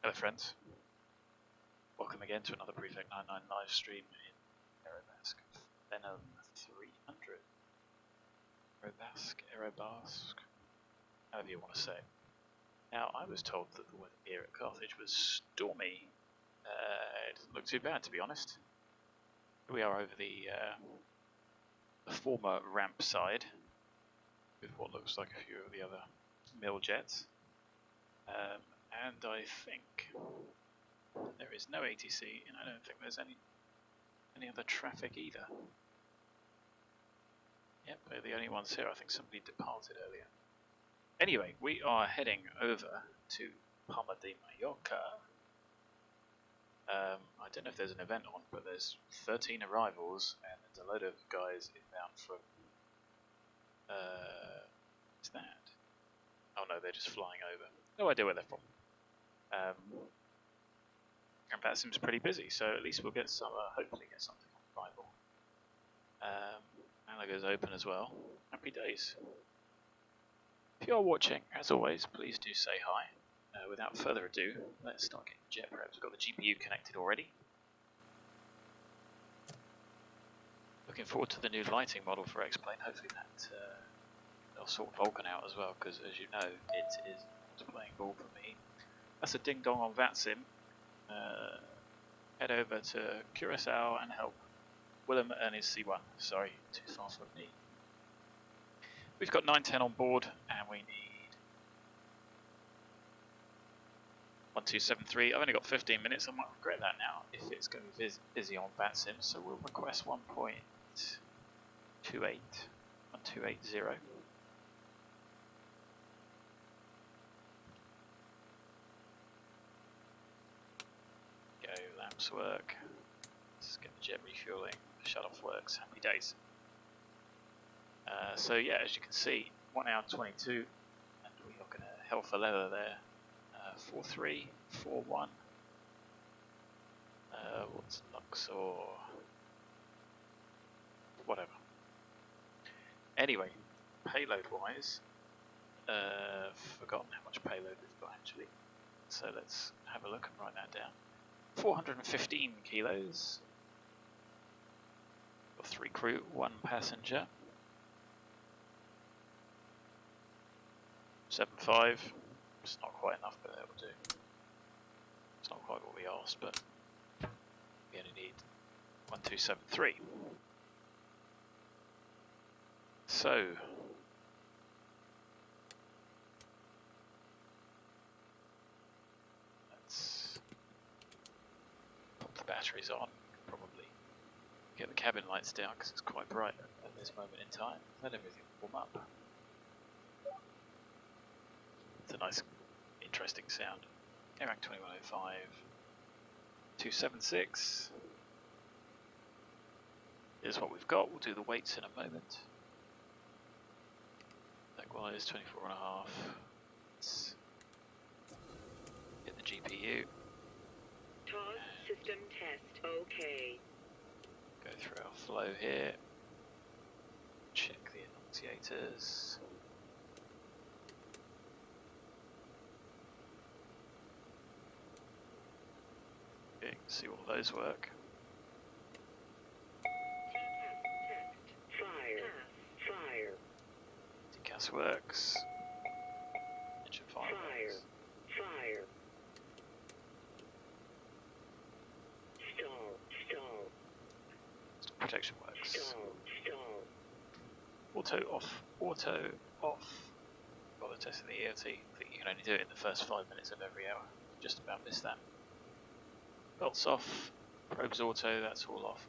Hello friends, welcome again to another Prefect 99 live stream in Aerobask Phenom 300. Aerobask, however you want to say it. Now, I was told that the weather here at Carthage was stormy. It doesn't look too bad, to be honest. Here we are over the former ramp side with what looks like a few of the other mill jets. And I think there is no ATC, and I don't think there's any other traffic either. Yep, they're the only ones here. I think somebody departed earlier. Anyway, we are heading over to Palma de Mallorca. I don't know if there's an event on, but there's 13 arrivals, and there's a load of guys inbound from... what's that? Oh no, they're just flying over. No idea where they're from. And VATSIM's pretty busy, so at least we'll get some, hopefully get something on arrival. Malaga's open as well. Happy days. If you are watching, as always, please do say hi. Without further ado, let's start getting jet prep. We've got the GPU connected already. Looking forward to the new lighting model for X-Plane. Hopefully that they'll sort Vulcan out as well, because as you know, it is not playing ball for me. That's a ding dong on VATSIM. Head over to Curacao and help Willem earn his C1. Sorry, too far for me. We've got 910 on board, and we need 1273. I've only got 15 minutes. I might regret that now if it's going to be busy on VATSIM. So we'll request 1.28, 1280. Lamps work. Let's get the jet refueling. Shut off works. Happy days. So yeah, as you can see, 1 hour 22, and we are going to hell for leather there. 4.3, 4.1. What's Luxor? Whatever. Anyway, payload wise, forgotten how much payload we've got actually. So let's have a look and write that down. 415 kilos. Got 3 crew, 1 passenger. 7.5. It's not quite enough, but that will do. It's not quite what we asked, but we only need 1273. So let's put the batteries on. Probably get the cabin lights down because it's quite bright at this moment in time. Let everything warm up. It's a nice, interesting sound. AirRank 2105, 276. Here's what we've got. We'll do the weights in a moment. Likewise, 24.5. Let's get the GPU. TOS system test. Okay. Go through our flow here. Check the annunciators. See all those work. Fire. Decas works. Engine fire works. Fire. Stall. Protection works. Stall. Auto off. Got the test in the EOT. I think you can only do it in the first 5 minutes of every hour. Just about missed that. Belts off, probes auto, that's all off.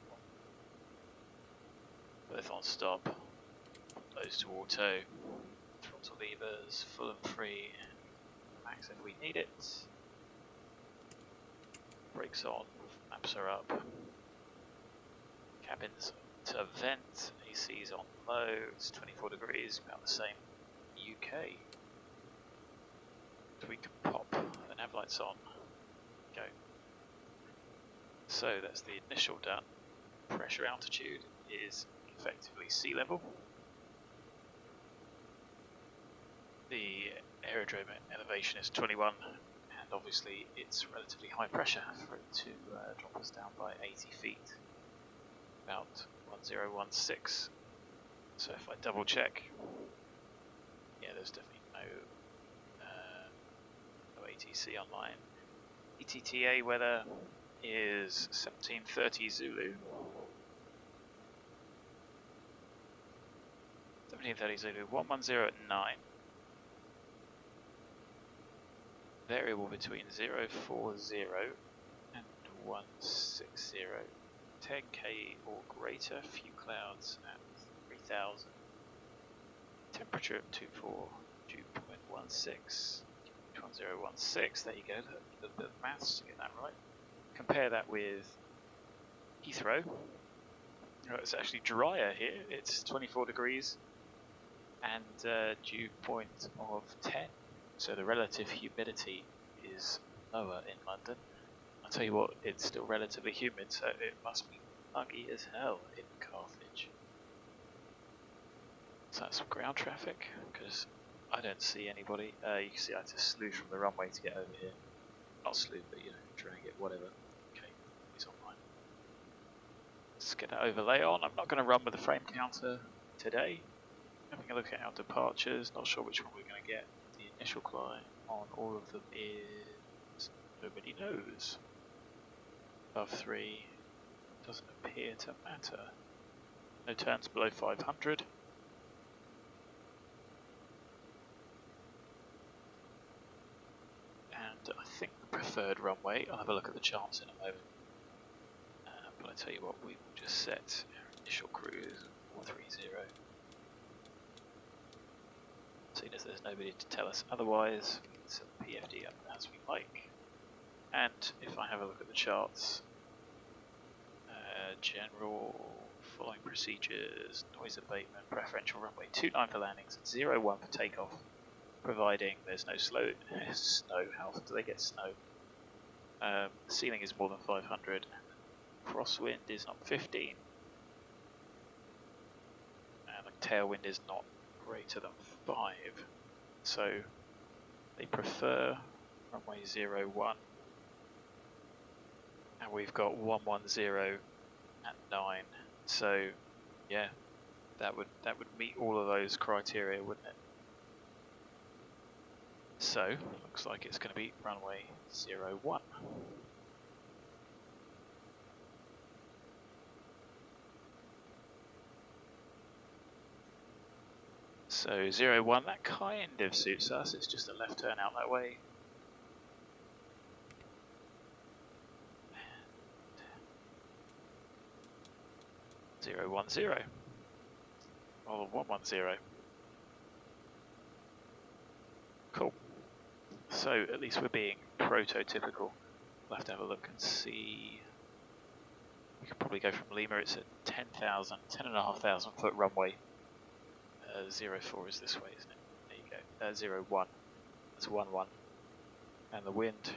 Both on stop, those to auto, throttle levers, full and free, max if we need it. Brakes on, maps are up. Cabins to vent, AC's on low, it's 24 degrees, about the same UK. So we can pop the nav lights on, go. So that's the initial done. Pressure altitude is effectively sea level. The aerodrome elevation is 21, and and obviously it's relatively high pressure for it to drop us down by 80 feet, about 1016. So if I double check, yeah, there's definitely no ATC online. ETTA weather is 1730 Zulu. 1730 Zulu, 110 at 9. Variable between 040 and 160. 10k or greater, few clouds at 3000. Temperature at 24, dew point 16. 1016, there you go, a little bit of maths to get that right. Compare that with Heathrow. It's actually drier here, it's 24 degrees and dew point of 10. So the relative humidity is lower in London. I'll tell you what, it's still relatively humid, so it must be muggy as hell in Carthage. So that's some ground traffic, because I don't see anybody. You can see I had to sleuth from the runway to get over here. Not sleuth, but you know, drag it, whatever. Okay, he's online. Let's get that overlay on. I'm not going to run with the frame counter today. Having a look at our departures, not sure which one we're going to get. The initial climb on all of them is nobody knows. Above 3 doesn't appear to matter. No turns below 500. And I think the preferred runway, I'll have a look at the charts in a moment. But I tell you what, we will just set our initial cruise 430. Seeing as there's nobody to tell us otherwise, we can set the PFD up as we like. And if I have a look at the charts, general, following procedures, noise abatement, preferential runway 29 for landings, 01 for takeoff, providing there's no snow. How often do they get snow? The ceiling is more than 500, crosswind is not 15, and the tailwind is not greater than 5, so they prefer runway 01, and we've got 110 at 9, so yeah, that would meet all of those criteria, wouldn't it? So looks like it's going to be runway 01. So 01, that kind of suits us, it's just a left turn out that way. 010, or 110. Cool. So at least we're being prototypical. We'll have to have a look and see. We could probably go from Lima, it's at 10,500 foot runway. 04 is this way, isn't it? There you go. 01. That's 11. And the wind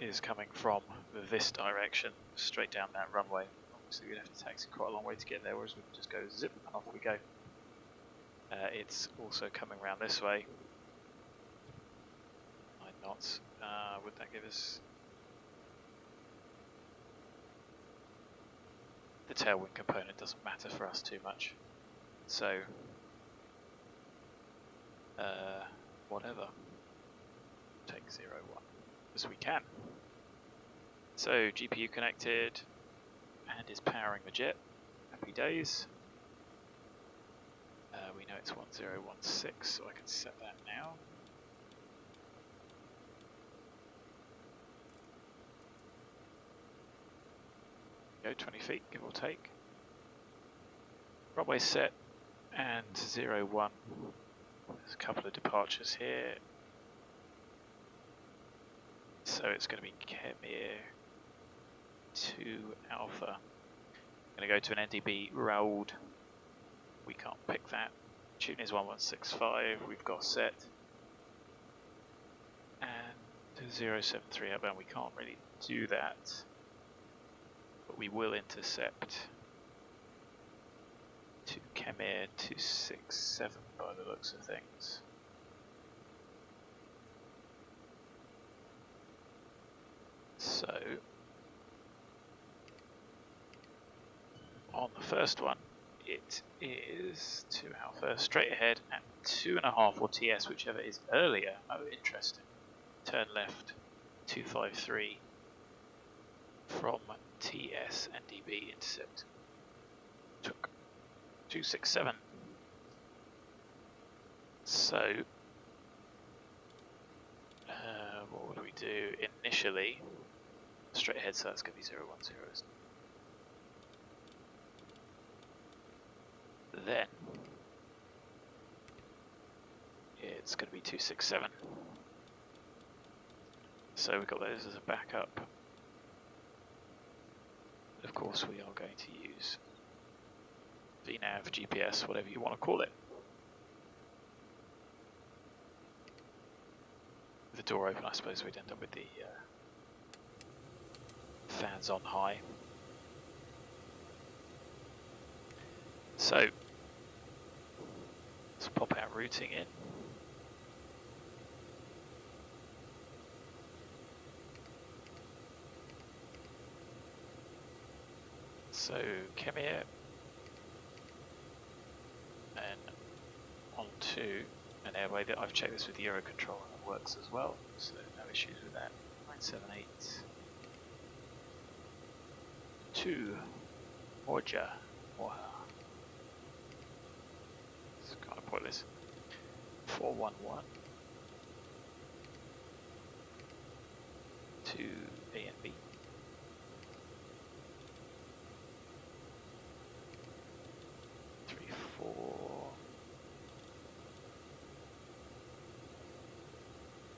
is coming from this direction, straight down that runway. Obviously we'd have to taxi quite a long way to get there, whereas we can just go zip and off we go. It's also coming around this way. 9 knots. Would that give us the tailwind component? Doesn't matter for us too much. So whatever. Take 01 as we can. So GPU connected and is powering the jet. Happy days. We know it's 1016, so I can set that now. Go 20 feet, give or take. Runway set and 01. There's a couple of departures here. So it's going to be KEMIR 2 Alpha. I'm going to go to an NDB Raoud. We can't pick that. Tune is 1165, we've got set. And 073 outbound, we can't really do that. But we will intercept to KEMIR 267 by the looks of things. So on the first one, it is 2 alpha straight ahead and 2.5 or TS, whichever is earlier. Oh, interesting. Turn left 253 from TS and DB intercept. Took 267. So what would we do initially? Straight ahead, so that's going to be 010. Then it's going to be 267. So we've got those as a backup. Of course, we are going to use VNav, GPS, whatever you want to call it. With the door open, I suppose we'd end up with the fans on high. So let's pop our routing in. So KEMIR, and onto an airway that I've checked this with Eurocontrol and it works as well, so no issues with that. 978 to MORJA. It's kind of pointless. 411 to A and B.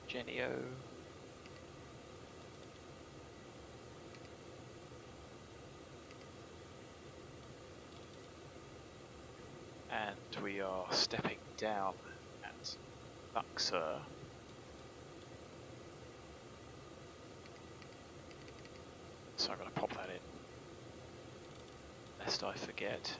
GENIO. And we are stepping down at Luxor. So I'm going to pop that in, lest I forget.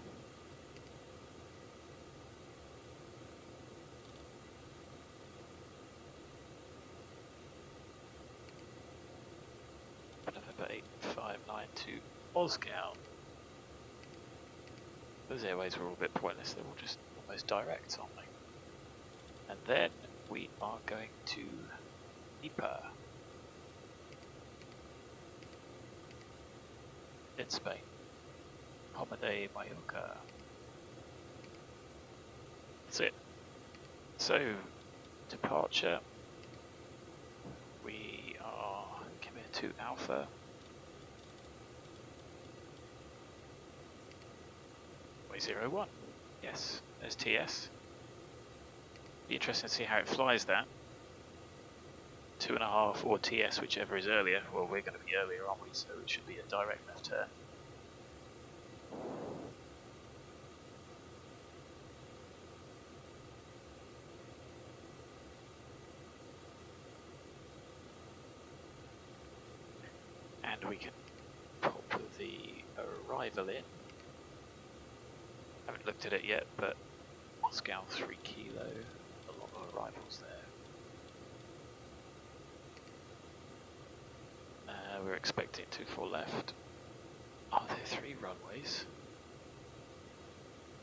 November 8592 OSGAL. Those airways were all a bit pointless, they're all just almost direct, aren't they? And then we are going to EPA in Spain. Holiday Mallorca. That's it. So, departure. We are KEMIR 2 Alpha. Way 01. Yes, there's TS. Be interesting to see how it flies that. 2.5 or TS, whichever is earlier. Well, we're going to be earlier, aren't we? So it should be a direct left turn. And we can pop the arrival in. Haven't looked at it yet, but OSGAL 3 kilo, a lot of arrivals there. We're expecting 24 left. Are there 3 runways?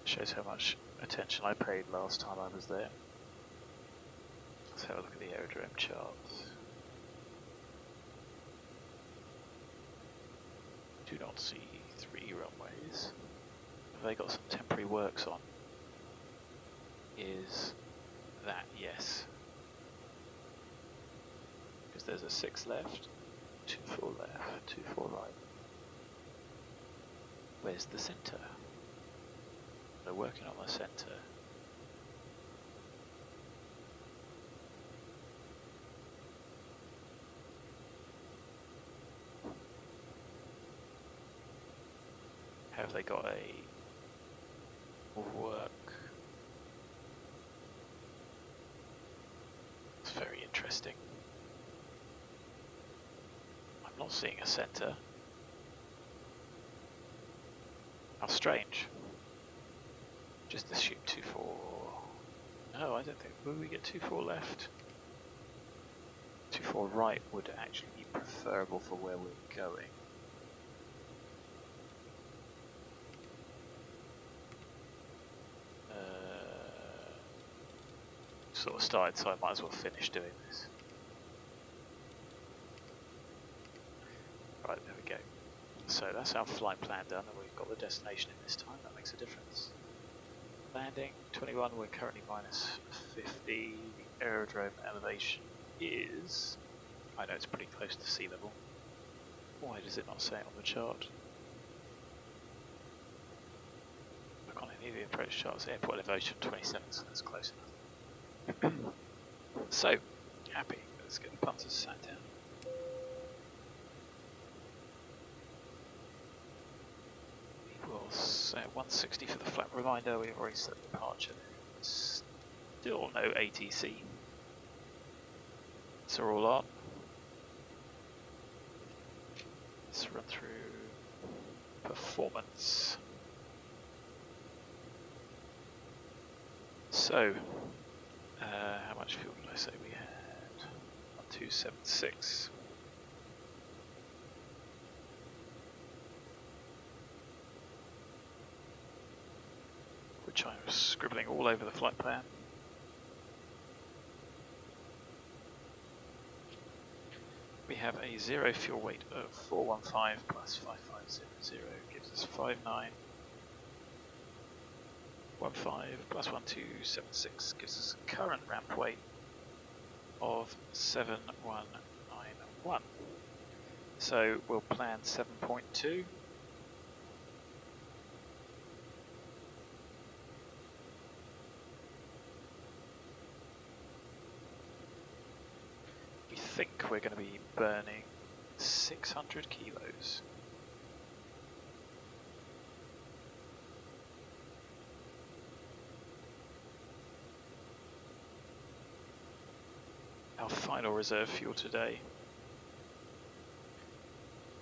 Shows how much attention I paid last time I was there. Let's have a look at the aerodrome charts. Do not see 3 runways. Have they got some temporary works on? Is that yes? Because there's a 6 left, 24 left, 24 right. Where's the centre? They're working on the centre. Have they got a work? It's very interesting. I'm not seeing a centre. How strange. Just assume 2-4. No, I don't think. Will we get 2-4 left? 2-4 right would actually be preferable for where we're going. Sort of started, so I might as well finish doing this. Right, there we go. So that's our flight plan done, and we've got the destination in this time. That makes a difference. Landing 21. We're currently minus 50. The aerodrome elevation is, I know it's pretty close to sea level. Why does it not say it on the chart? Look on any of the approach charts. Airport elevation 27, so that's close enough. So, happy. Let's get the punters sat down. We will set 160 for the flat reminder. We've already set the departure. Still no ATC. So we're all on. Let's run through performance. So, how much fuel did I say we had? 1276. Which I'm scribbling all over the flight plan. We have a zero fuel weight of 415 plus 5500 gives us 5915 plus 1276 gives us a current ramp weight of 7191. So we'll plan 7.2. We think we're going to be burning 600 kilos. Our final reserve fuel today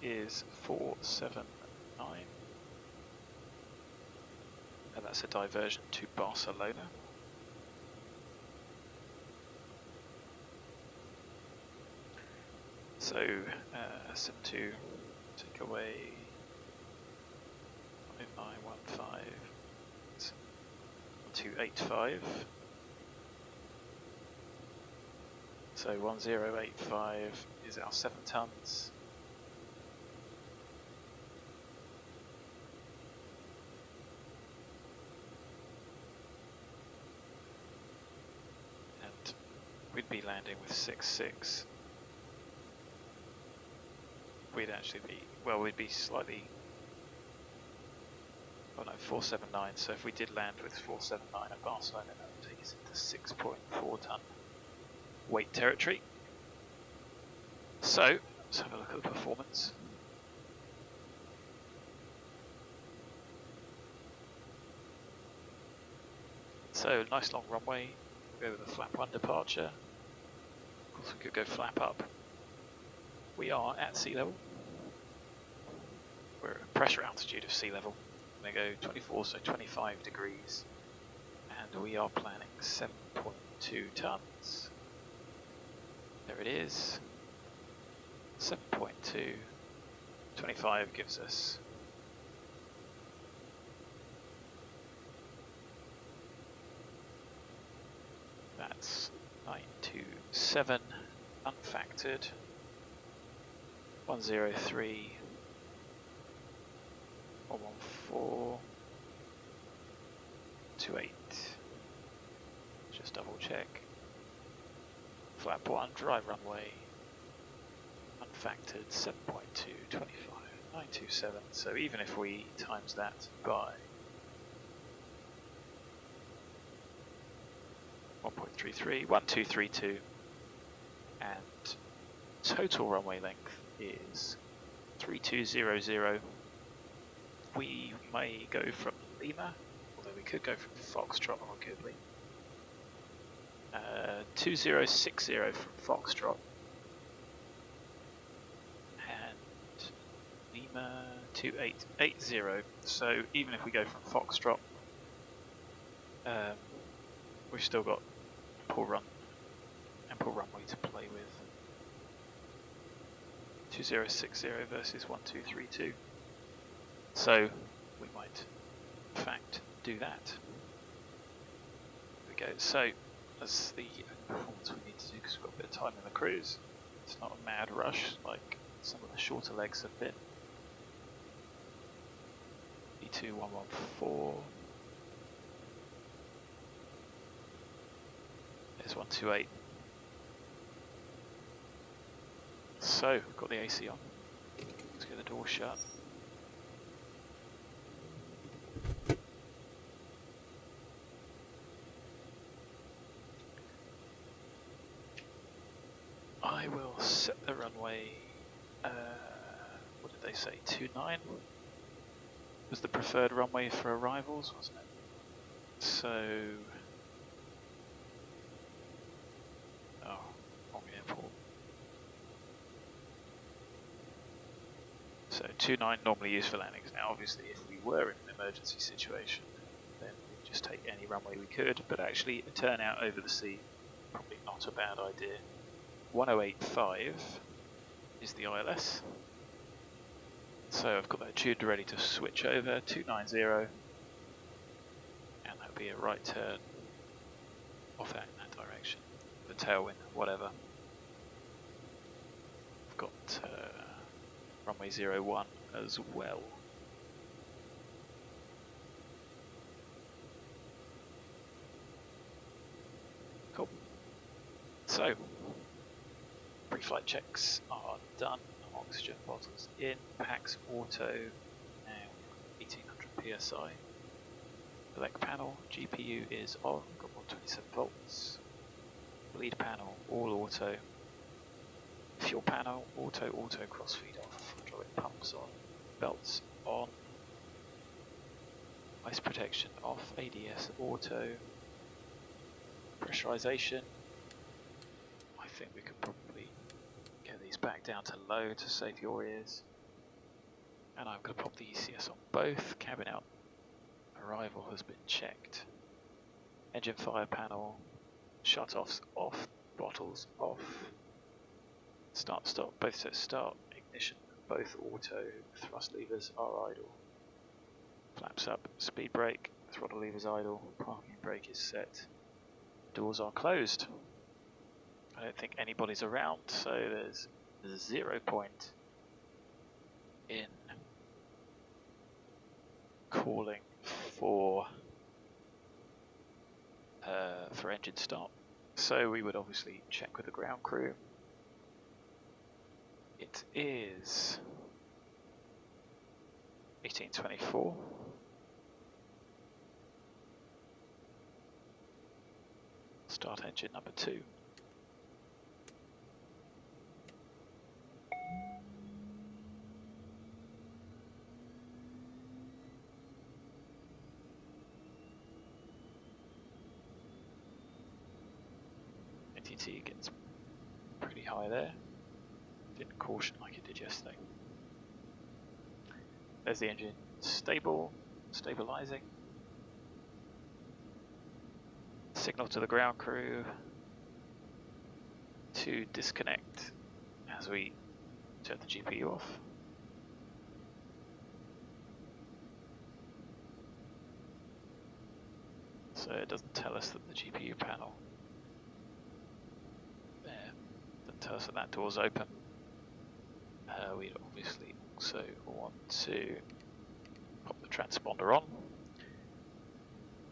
is 479, and that's a diversion to Barcelona. So 72 take away 5915, 285. So 1085 is our 7 tons. And we'd be landing with 66. We'd actually be, well, we'd be slightly, oh no, 479. So if we did land with 479 at Barcelona, that would take us into 6.4 ton weight territory. So let's have a look at the performance. So nice long runway. We'll go with a flap 1 departure. Of course we could go flap up. We are at sea level. We're at pressure altitude of sea level. We're going to go 24, so 25 degrees. And we are planning 7.2 tons. There it is. 7.2. 25 gives us that's 927 unfactored. 103 114 28. Just double check. Flap 1, dry runway, unfactored 7.2, 25, 927. So even if we times that by 1.33, 1232, and total runway length is 3200. We may go from Lima, although we could go from Foxtrot arguably. 2060 from Foxtrot, and Lima 2880. So even if we go from Foxtrot, we've still got ample runway to play with. 2060 versus 1232. So we might in fact do that. There we go. So that's the performance we need to do because we've got a bit of time in the cruise. It's not a mad rush like some of the shorter legs have been. E2114. There's 128. So, we've got the AC on. Let's get the door shut. I will set the runway, what did they say, 29? Was the preferred runway for arrivals, wasn't it? So, oh, wrong airport. So 29 normally used for landings. Now obviously if we were in an emergency situation, then we'd just take any runway we could, but actually a turnout over the sea, probably not a bad idea. 1085 is the ILS. So I've got that tuned ready to switch over, 290, and that'll be a right turn off out in that direction, the tailwind, whatever. I've got runway 01 as well. Cool. So, pre-flight checks are done. Oxygen bottles in. Packs auto. Now 1800 psi. Elect panel. GPU is on. Got 127 volts. Bleed panel all auto. Fuel panel auto crossfeed off. Hydraulic pumps on. Belts on. Ice protection off. ADS auto. Pressurization. I think we could probably get these back down to low to save your ears. And I'm going to pop the ECS on both. Cabin out arrival has been checked. Engine fire panel, shut-offs off, bottles off. Start, stop, both set start, ignition, both auto, thrust levers are idle. Flaps up, speed brake, throttle levers idle, parking brake is set. Doors are closed. I don't think anybody's around, so there's 0 point in calling for engine start. So we would obviously check with the ground crew. It is 1824. Start engine number 2. ATT gets pretty high there. Didn't caution like it did yesterday. There's the engine stabilizing. Signal to the ground crew to disconnect as we turn the GPU off. So it doesn't tell us that the GPU panel there doesn't tell us that that door's open. We'd obviously also want to pop the transponder on.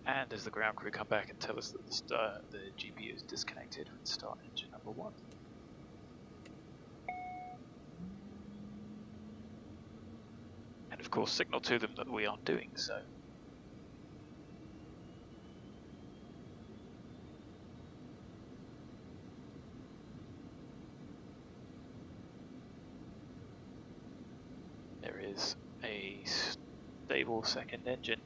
And as the ground crew come back and tell us that the GPU is disconnected, we'd start engine number 1. And of course signal to them that we are doing so. There is a stable second engine.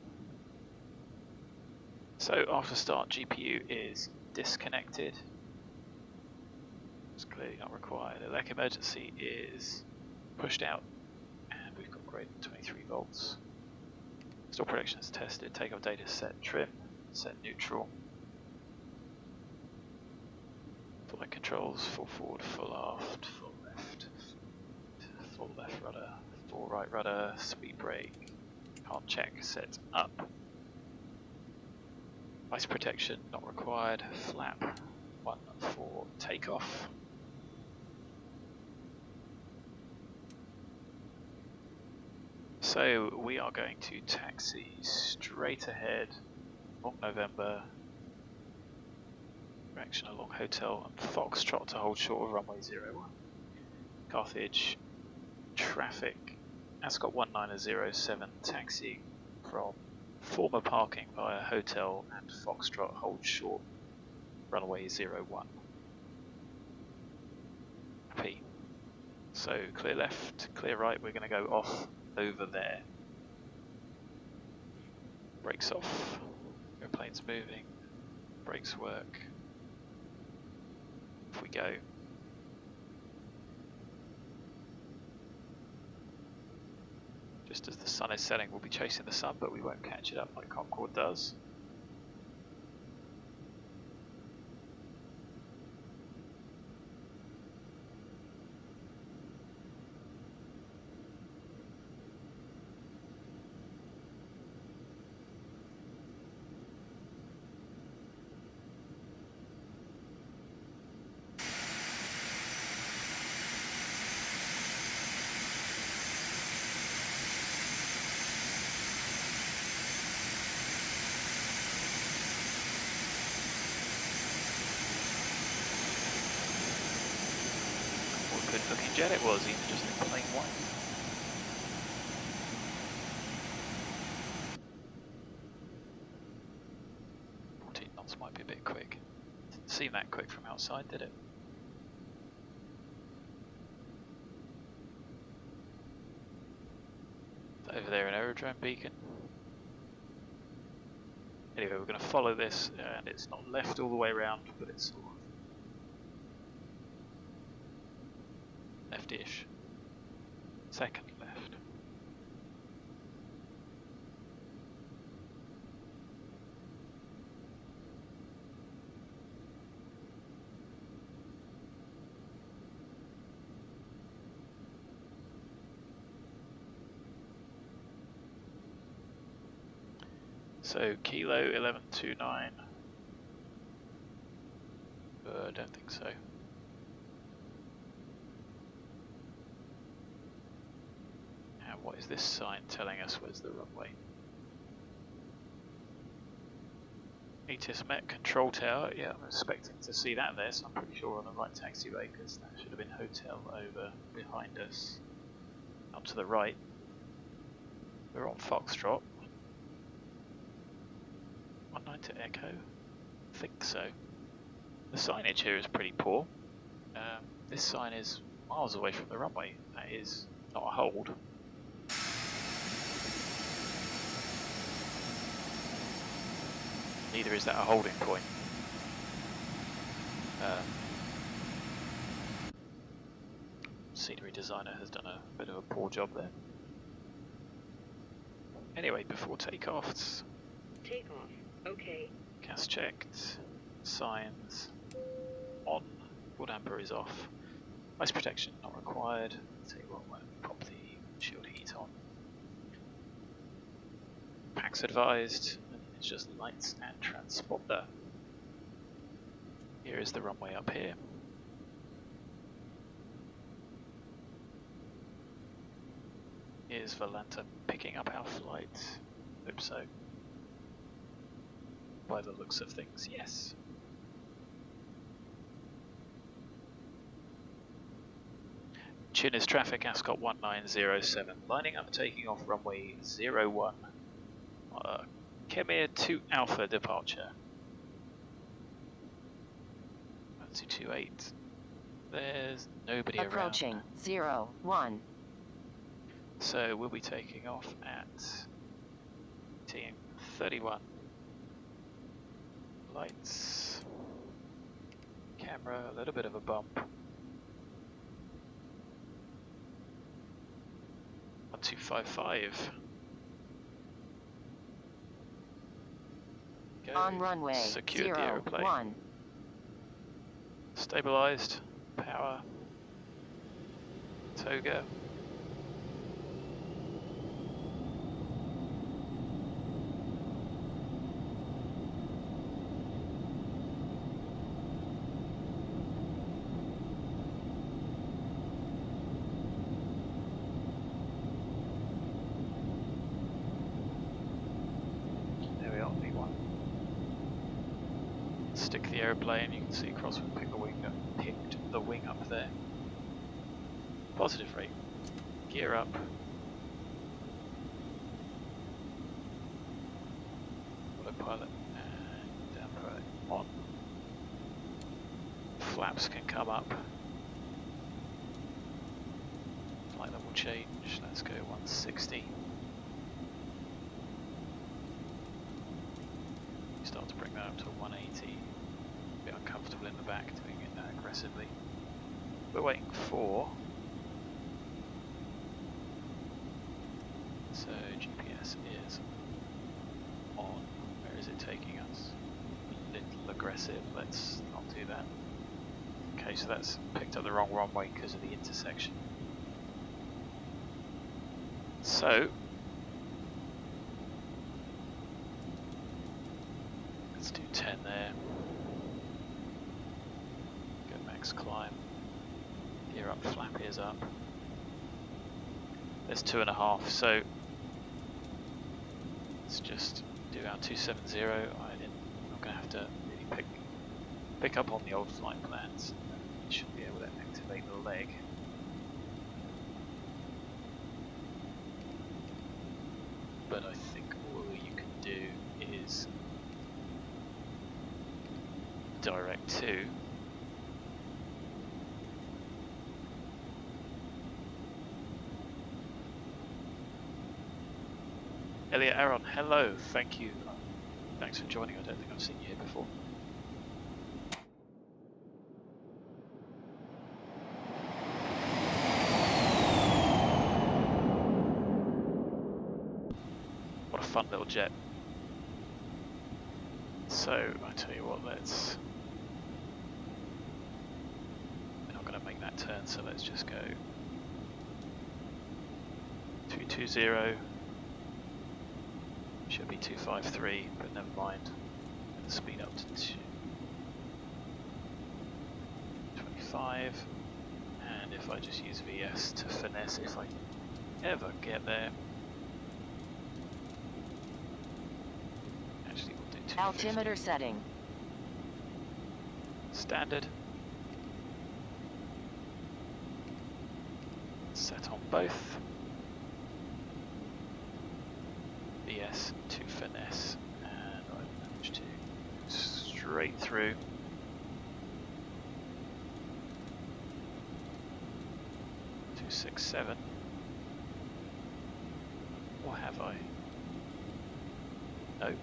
So after start, GPU is disconnected. It's clearly not required. Elec emergency is pushed out, and we've got greater than 23 volts. Stall protection is tested. Takeoff data set trim, set neutral. Flight controls, full forward, full aft, full left. left rudder, 4 right rudder, speed brake, can't check, set up. Ice protection not required, flap 1 for takeoff. So we are going to taxi straight ahead, along November, direction along Hotel and Foxtrot to hold short of runway 01. Carthage, traffic, Ascot 1907, taxi from former parking via Hotel and Foxtrot, hold short, runway 01. Happy. So clear left, clear right, we're going to go off over there. Brakes off, airplane's moving, brakes work. Off we go. Just as the sun is setting, we'll be chasing the sun, but we won't catch it up like Concorde does. Good looking jet it was, even just in plain white. 14 knots might be a bit quick. Didn't seem that quick from outside, did it? Over there, an aerodrome beacon. Anyway, we're going to follow this, and it's not left all the way around, but it's sort of left-ish. Second left. So Kilo 1129. I don't think so. And what is this sign telling us? Where's the runway? ETS Met Control Tower. Yeah, I'm expecting to see that there, so I'm pretty sure we're on the right taxiway, because that should have been hotel over behind us. Up to the right. We're on Foxtrot. 19 Echo? I think so. The signage here is pretty poor. This sign is miles away from the runway. That is not a hold. Neither is that a holding point. Scenery designer has done a bit of a poor job there. Anyway, before takeoffs. Takeoff. Okay. Gas checked. Signs on. Wood amper is off. Ice protection not required. I'll tell you what, we'll pop the windshield heat on. Packs advised. And it's just lights and transponder. Here is the runway up here. Here's Valanta picking up our flight. Hope so. By the looks of things, yes. Chin is traffic, Ascot 1907, lining up, taking off runway 01. KEMIR 2 Alpha departure. 228. There's nobody approaching around. 01. So we'll be taking off at team 31. Lights, camera, a little bit of a bump. 1255. Go. On runway Secured the aeroplane. 01. Stabilized. Power. Toga. stick the aeroplane. You can see Crosswind picked the wing up there. Positive rate. Gear up. Autopilot and down pilot on. Flaps can come up. Flight level change. Let's go 160. Start to bring that up to 180. A bit uncomfortable in the back doing it that aggressively. We're waiting for. So GPS is on. Where is it taking us? A little aggressive. Let's not do that. Okay, so that's picked up the wrong runway because of the intersection. So let's do 10 there. Go max climb. Gear up, flap ears up. There's 2.5, so let's just do our 270. I'm not going to have to really pick up on the old flight plans. You should be able to activate the leg. But I think all you can do is direct to. Elliot Aaron, hello, thank you. Thanks for joining. I don't think I've seen you here before. What a fun little jet. So, I tell you what, we're not going to make that turn, so let's just go 220. Should be 253, but never mind. Going to speed up to 225, and if I just use VS to finesse, if I ever get there. Actually, we'll do 250. Altimeter setting. Standard. Set on both. VS to finesse, and I managed to straight through. Two, 6, 7. Or have I? No.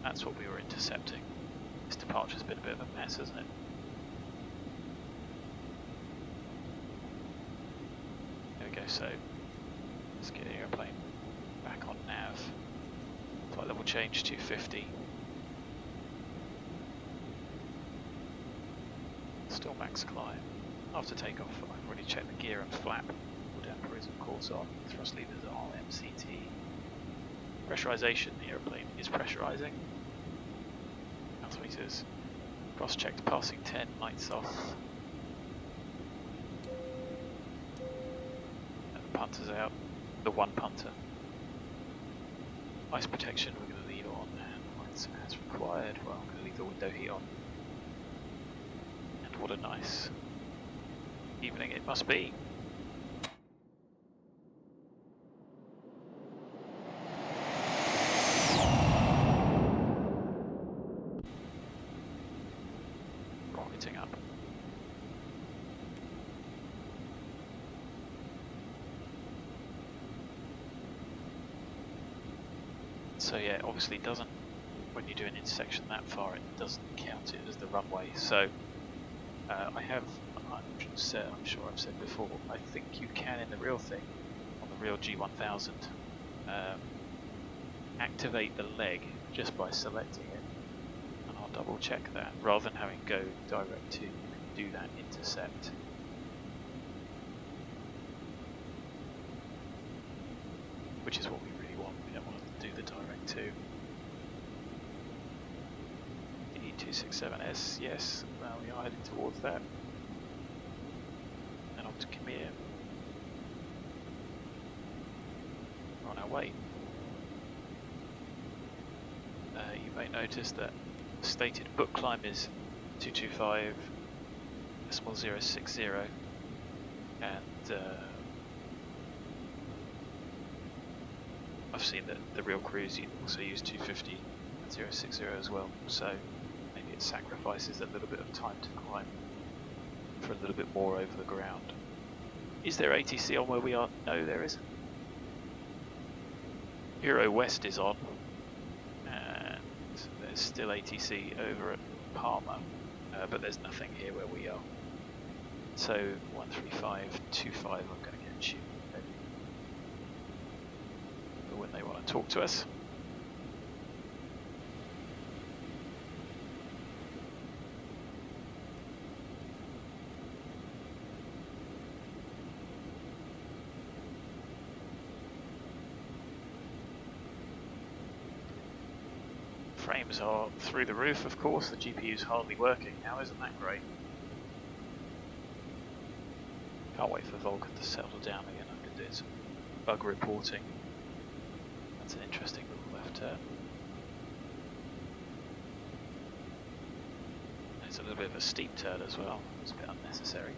That's what we were intercepting. This departure's been a bit of a mess, hasn't it? There we go, so let's get the airplane back on nav. Flight level change 250. Still max climb. After takeoff, I've already checked the gear and flap. Damper is of course on. Thrust levers are MCT. Pressurization, the aeroplane is pressurizing. Altimeters cross-checked, passing 10, lights off. And the punter's out. The one punter. Ice protection, we're going to leave on, and lights as required. Well, I'm going to leave the window heat on. And what a nice evening it must be. Rocketing up. So yeah, obviously it doesn't, when you do an intersection that far, it doesn't count it as the runway. So I have, I'm sure I've said before, I think you can in the real thing, on the real G1000, activate the leg just by selecting it. And I'll double check that, rather than having go direct to, you can do that intercept. Which is what we really want. We don't want to do the direct to. E267S, yes, well, we are heading towards that. And on to KEMIR. We're on our way. You may notice that Stated book climb is 225.060, and I've seen that the real crews also use 250.060 as well, so maybe it sacrifices a little bit of time to climb for a little bit more over the ground. Is there ATC on where we are? No, there isn't. Euro West is on, and there's still ATC over at Palmer, but there's nothing here where we are. So 135.25, I'm going to get tuned for when they want to talk to us. Frames are through the roof, of course. The GPU's hardly working now, isn't that great? Can't wait for Vulkan to settle down again. I can do some bug reporting. That's an interesting little left turn. It's a little bit of a steep turn as well. It's a bit unnecessary.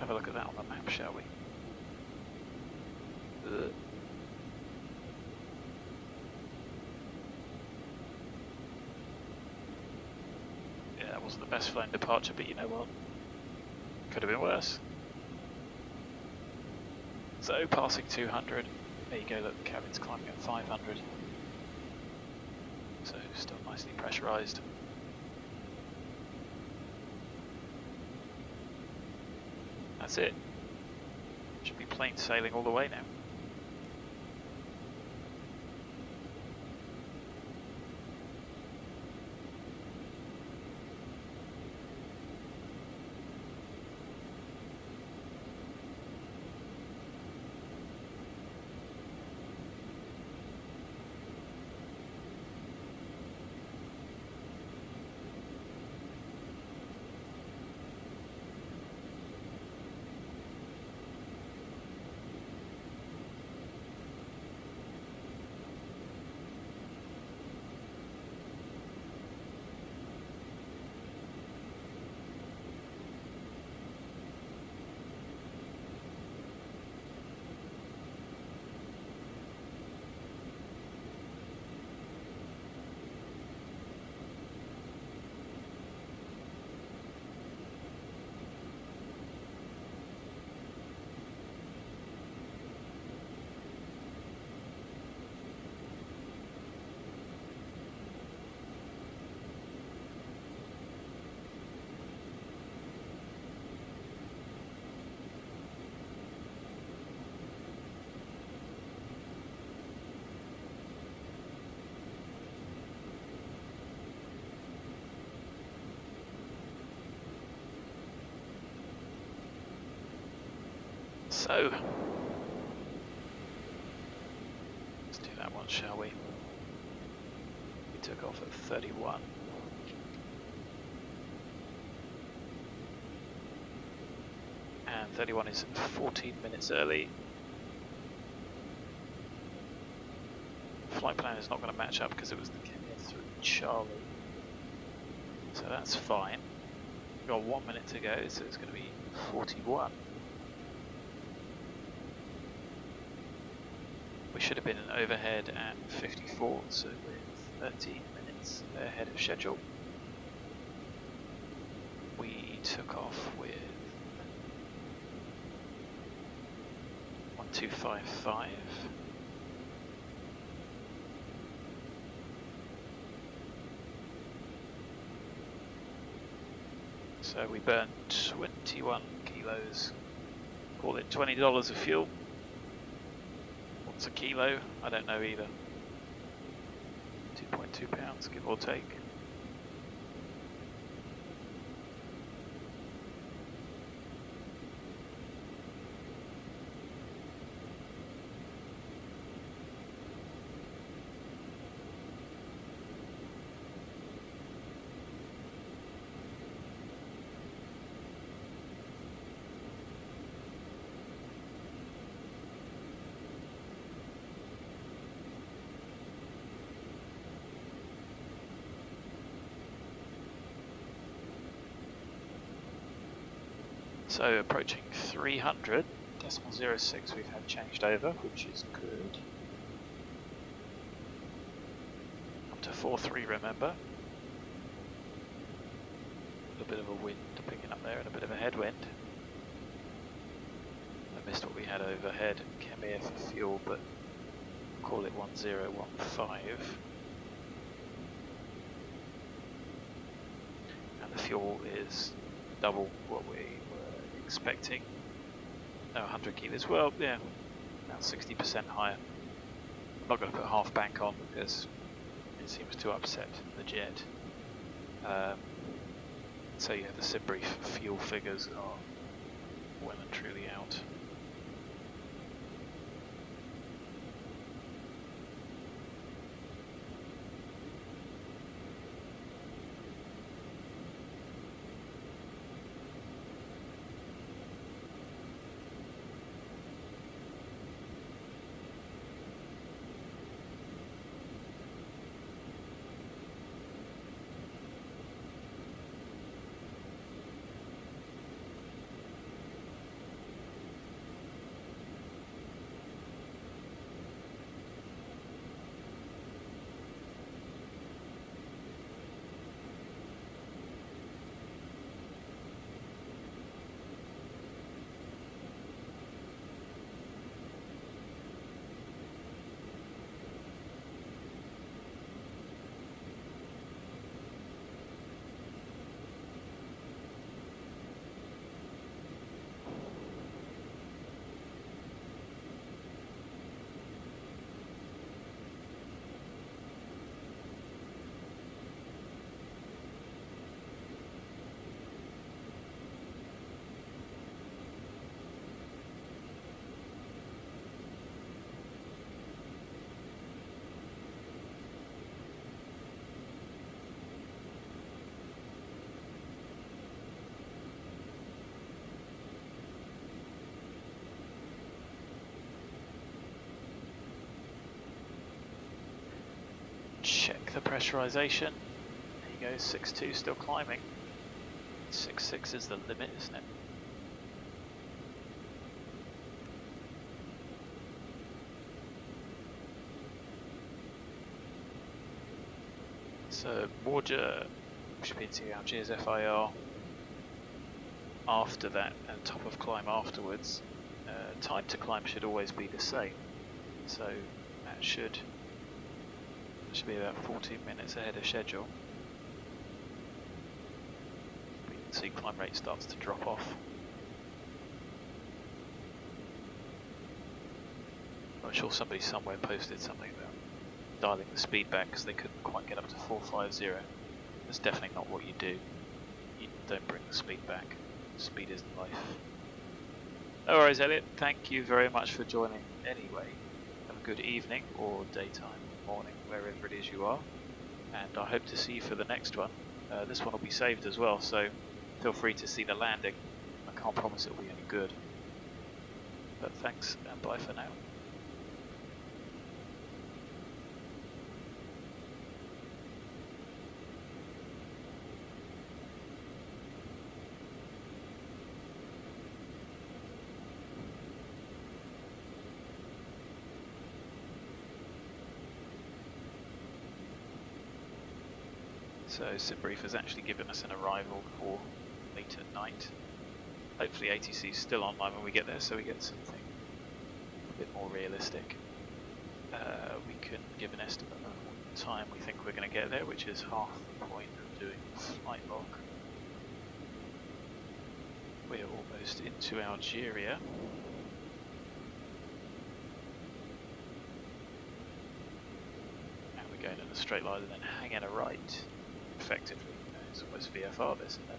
Have a look at that on the map, shall we? Yeah, that wasn't the best flown departure, but you know what? Could have been worse. So, passing 200. There you go, look, the cabin's climbing at 500. So, still nicely pressurised. That's it. Should be plain sailing all the way now. So, let's do that one, shall we? We took off at 31. And 31 is 14 minutes early. Flight plan is not going to match up because it was the KEMIR through Charlie. So that's fine. We've got 1 minute to go, so it's going to be 41. We should have been an overhead at 54, so we're 13 minutes ahead of schedule. We took off with 1255. So we burned 21 kilos, call it $20 of fuel. What's a kilo? I don't know either. 2.2 pounds, give or take. So approaching 300, decimal 06 we've had changed over, which is good. Up to 4.3, remember. A little bit of a wind picking up there and a bit of a headwind. I missed what we had overhead, KEMIR for fuel, but call it 1015. And the fuel is double what we were expecting. No, 100 kilos. Well, yeah, about 60% higher. I'm not going to put half bank on because it seems to upset the jet. So yeah, the SimBrief fuel figures are well and truly out. Check the pressurization. There you go, 6.2 still climbing. 6.6 is the limit, isn't it? So MORJA should be into Algiers FIR after that and top of climb afterwards. Time to climb should always be the same. So that should be about 14 minutes ahead of schedule. We can see climb rate starts to drop off. I'm sure somebody somewhere posted something about dialing the speed back because they couldn't quite get up to 450. That's definitely not what you do. You don't bring the speed back. Speed isn't life. No worries, Elliot. Thank you very much for joining anyway. Have a good evening or daytime, morning, wherever it is you are. And I hope to see you for the next one. This one will be saved as well, so feel free to see the landing. I can't promise it will be any good. But thanks and bye for now. So SimBrief has actually given us an arrival for late at night. Hopefully ATC is still online when we get there, so we get something a bit more realistic. We can give an estimate of what time we think we're going to get there, which is half the point of doing flight log. We're almost into Algeria. And we're going in a straight line and then hanging a right. Effectively, it's almost VFR this, isn't it?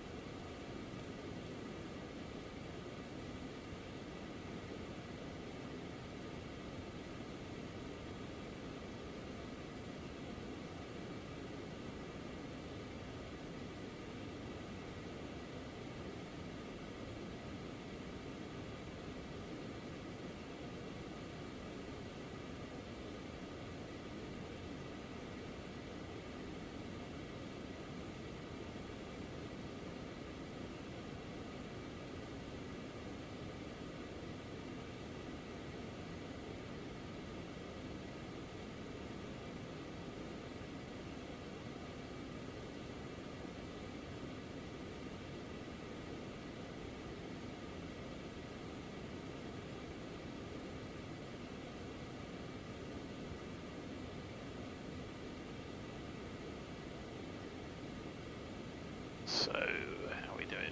So, how are we doing?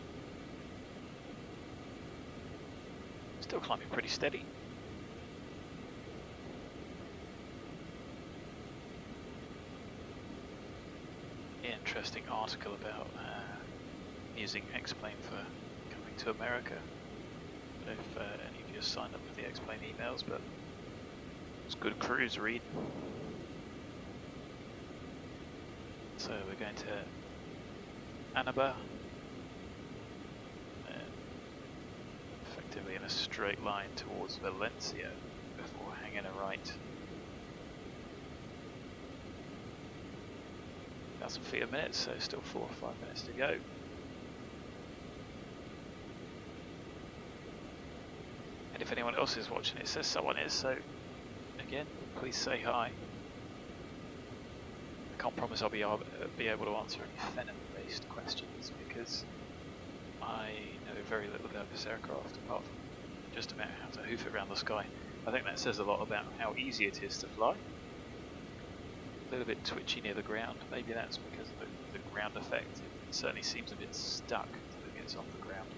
Still climbing pretty steady. Interesting article about using X-Plane for coming to America. I don't know if any of you signed up for the X-Plane emails, but it's good cruise read. So we're going to Annaba, and effectively in a straight line towards Valencia before hanging a right. 1,000 feet a minute, so still 4 or 5 minutes to go. And if anyone else is watching, it says someone is, so again, please say hi. I can't promise I'll be able to answer any Phenom-based questions because I know very little about this aircraft apart from just about how to hoof it around the sky. I think that says a lot about how easy it is to fly. A little bit twitchy near the ground, maybe that's because of the ground effect. It certainly seems a bit stuck until it gets off the ground.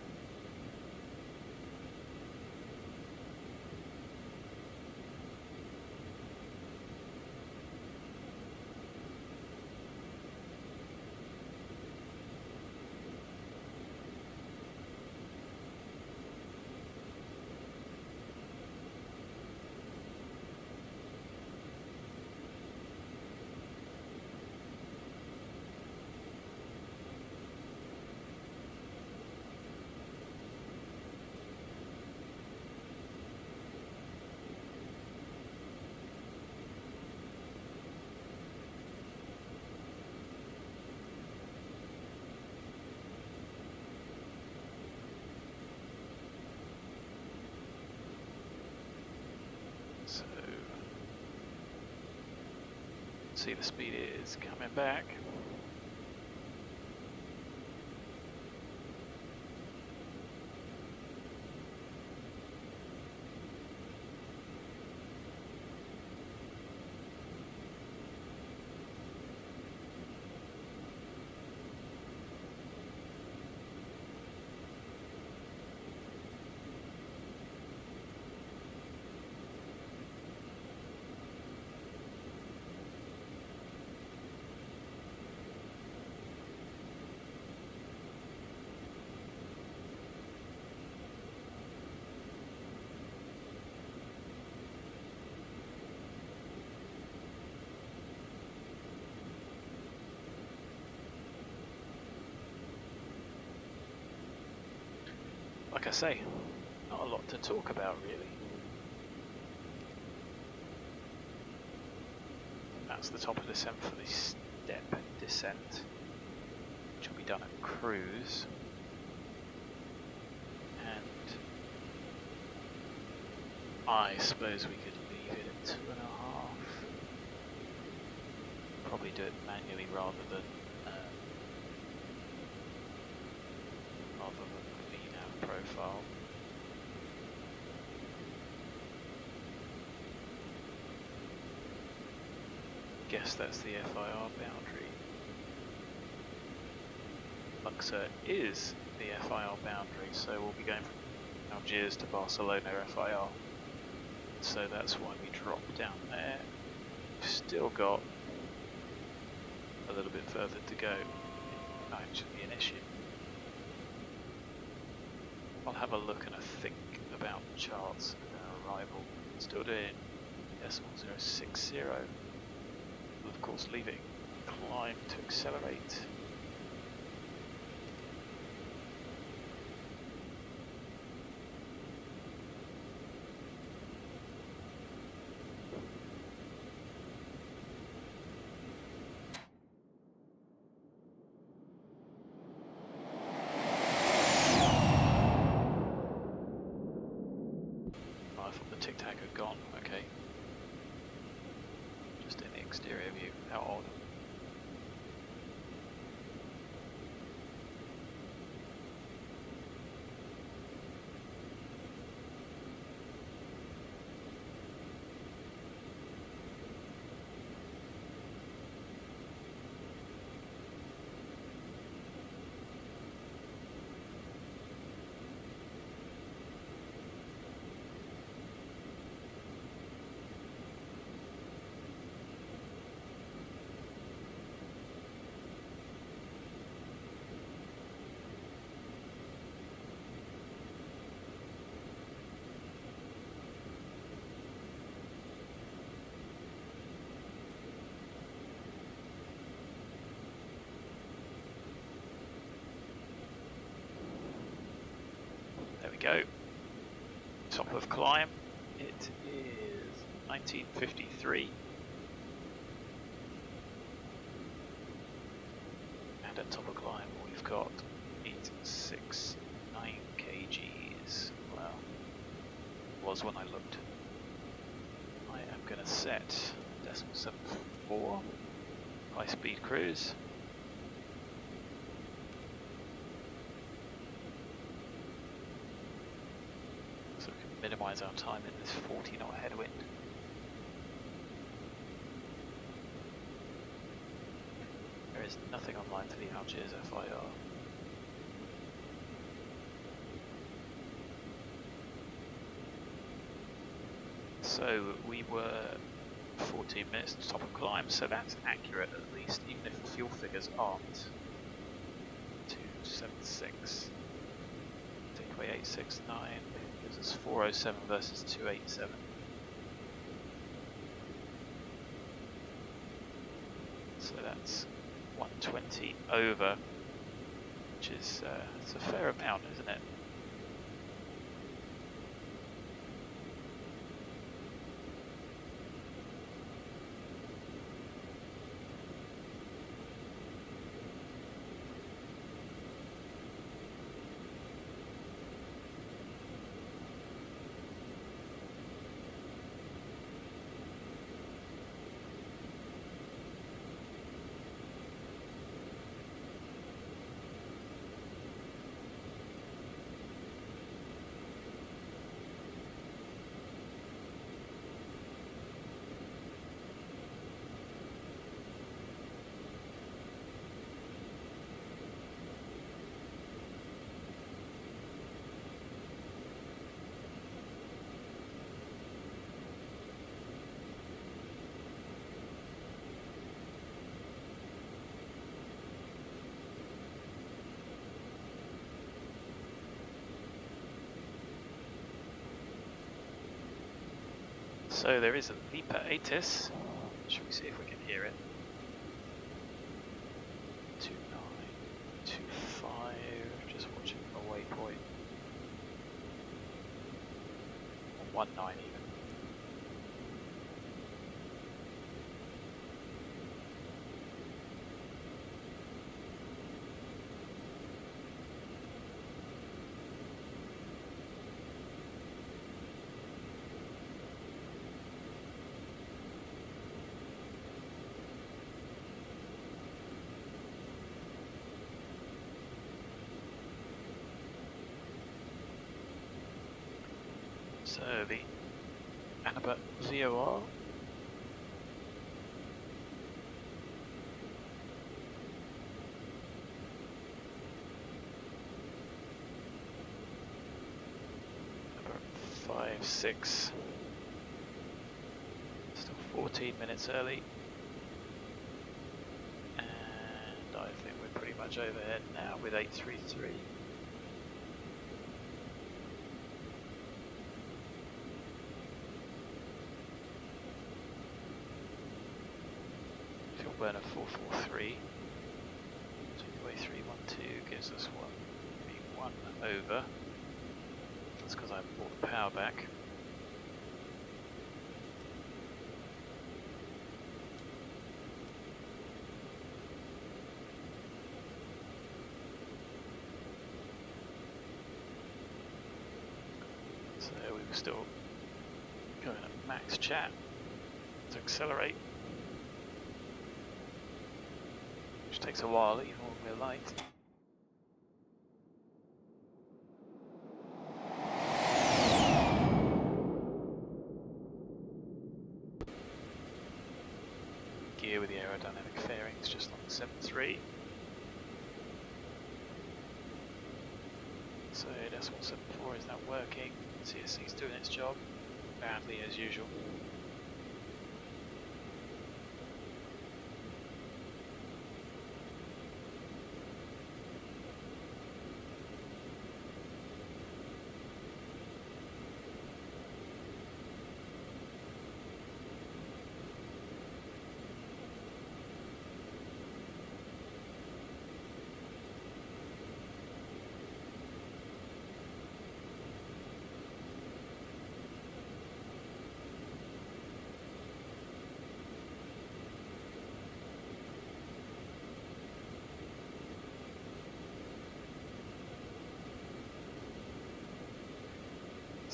So, see the speed is coming back. Like I say, not a lot to talk about really. That's the top of descent for the step descent, which will be done at cruise. And I suppose we could leave it at 2.5. Probably do it manually rather than VNAV profile. Guess that's the FIR boundary. Luxor is the FIR boundary, so we'll be going from Algiers to Barcelona FIR. So that's why we drop down there. We've still got a little bit further to go. It might actually be an issue. I'll have a look and a think about charts of our arrival. Still doing decimal 060. We'll of course leaving climb to accelerate. Tic Tac had gone, okay. Just in the exterior view, how odd. we go. Top of climb. It is 1953. And at top of climb we've got 869 kgs. Well, was when I looked. I am going to set 0.74 high speed cruise. So we can minimise our time in this 40 knot headwind. There is nothing online for the Algiers FIR. So we were 14 minutes to top of climb, so that's accurate at least, even if the fuel figures aren't. 276, take away 869, gives us 407 versus 287. So that's 120 over, which is it's a fair amount, isn't it? So there is a Viper ATIS. Should we see if we can hear it? 2925, just watching the waypoint. 19 even. So the Annabelle VOR. Number 5-6. Still 14 minutes early. And I think we're pretty much overhead now with 833. Burner 443, takeaway 312 gives us what? One over. That's because I brought the power back. So we were still going at max chat to accelerate. Which takes a while even when we're light. Gear with the aerodynamic fairings just on the 7.3. So S174 is now working. CSC's doing its job badly as usual.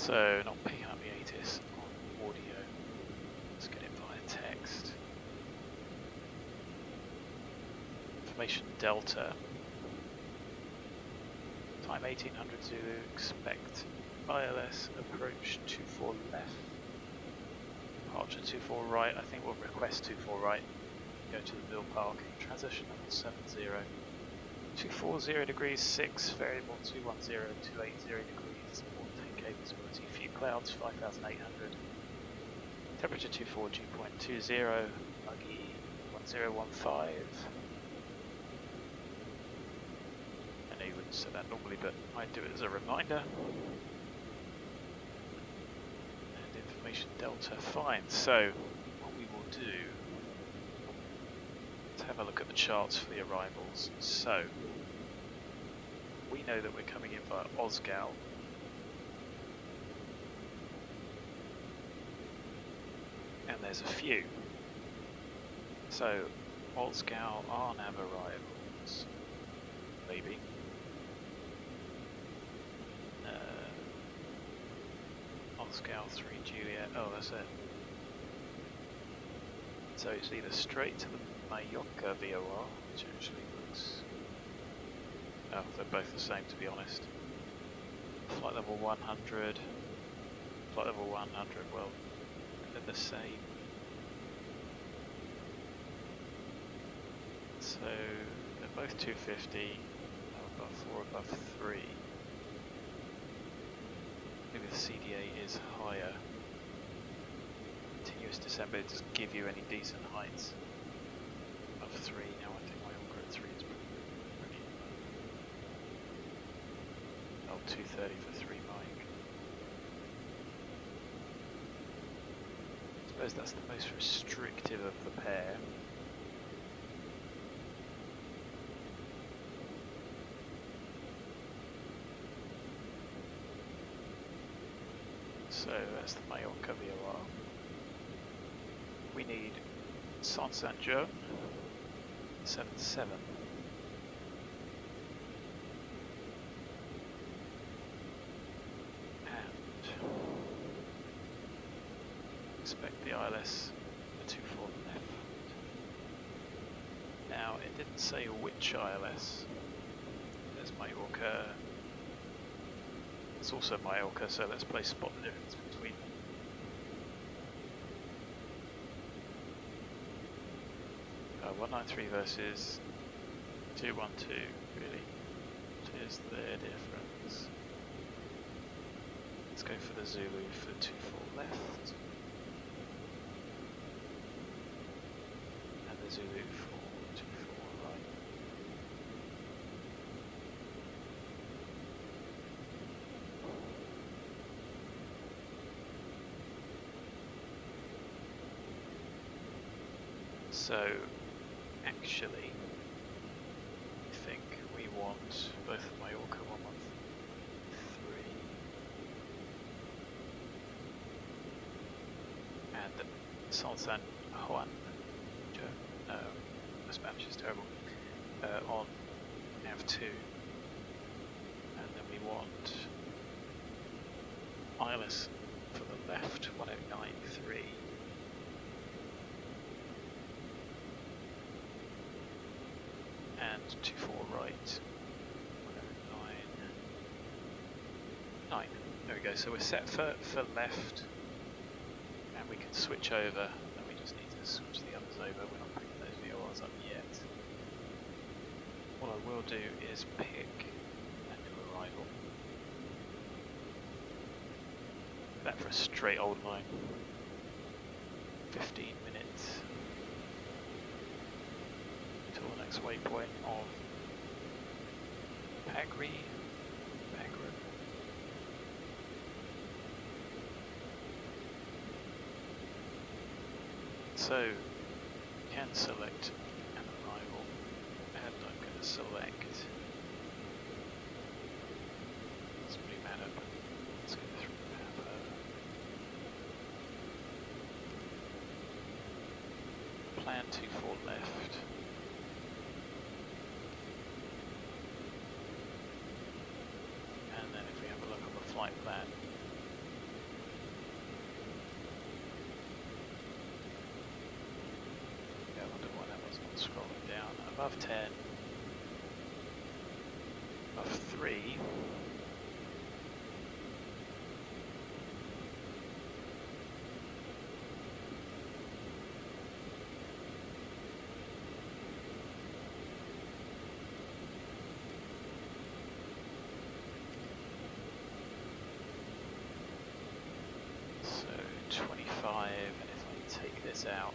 So not picking up the ATIS on audio, let's get it via text. Information Delta. Time 1800 Zulu, expect ILS approach 24 left. Departure 24 right, I think we'll request 24 right. Go to the Ville Park, transition level 70. 240 degrees 6, variable 210, 280 degrees, 10k visibility, few clouds 5800. Temperature 24 G.20, buggy 1015. I know you wouldn't set that normally, but I do it as a reminder. And information Delta, fine. So, what we will do, let's have a look at the charts for the arrivals. So, we know that we're coming in via OSGAL. And there's a few. So, OSGAL RNAV arrivals, maybe. OSGAL 3 Juliet, oh that's it. So it's either straight to the Mallorca VOR, which actually looks... oh, they're both the same to be honest. Flight level 100, flight level 100, well, they're the same. So they're both 250, above 4, above 3. Maybe the CDA is higher. Continuous descent, but it doesn't give you any decent heights. Above 3, now I think my Orca at 3 is pretty low. Oh, 230 for 3 mic. I suppose that's the most restrictive of the pair. So that's the Mallorca VOR. We need San Joan 77. And expect the ILS the 24 left. Now it didn't say which ILS. There's Mallorca. It's also Mallorca, so let's play spot the difference between them. Uh, 193 versus 212, really. What is their difference? Let's go for the Zulu for 24 left. And the Zulu for 24 right. So, actually, I think we want both of Mallorca 113 and San Juan, my Spanish is terrible, on F2, and then we want ILS for the left 1093. And 24 right, 9. There we go, so we're set for left, and we can switch over, and we just need to switch the others over. We're not picking those VORs up yet. What I will do is pick a new arrival. That for a straight old line. 15 minutes. Till the next waypoint of Pagri. So, can select an arrival, and I'm going to select. Let's bring that up. Let's go through the map. Plan 24 left. And then if we have a look on the flight plan, above 10, above 3. So 25, and if I take this out,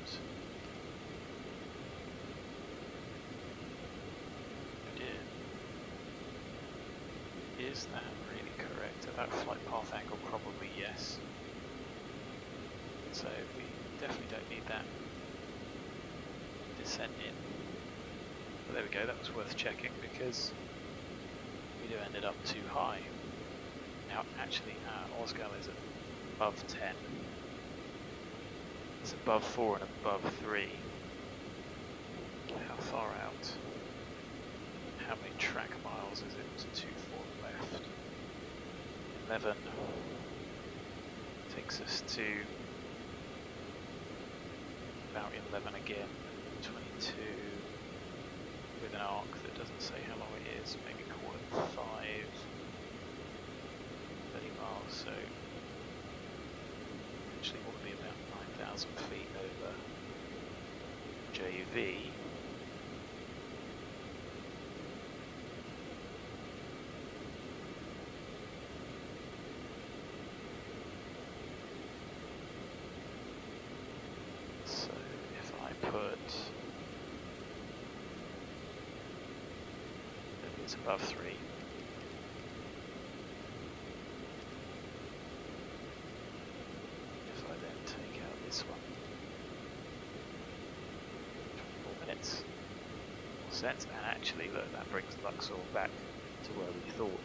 is that really correct? At that flight path angle, probably yes. So we definitely don't need that descent in. But there we go, that was worth checking because we'd have ended up too high. Now actually our OSGAL is above 10. It's above 4 and above 3. How far out? How many track miles is it to 4 left? 11 takes us to about 11 again. 22 with an arc that doesn't say how long it is. Maybe call it 5. 30 miles. So actually what would be about 9,000 feet over JV. So if I put, maybe it's above 3. If I then take out this one, 24 minutes, more sense. And actually, look, that brings Luxor back to where we thought.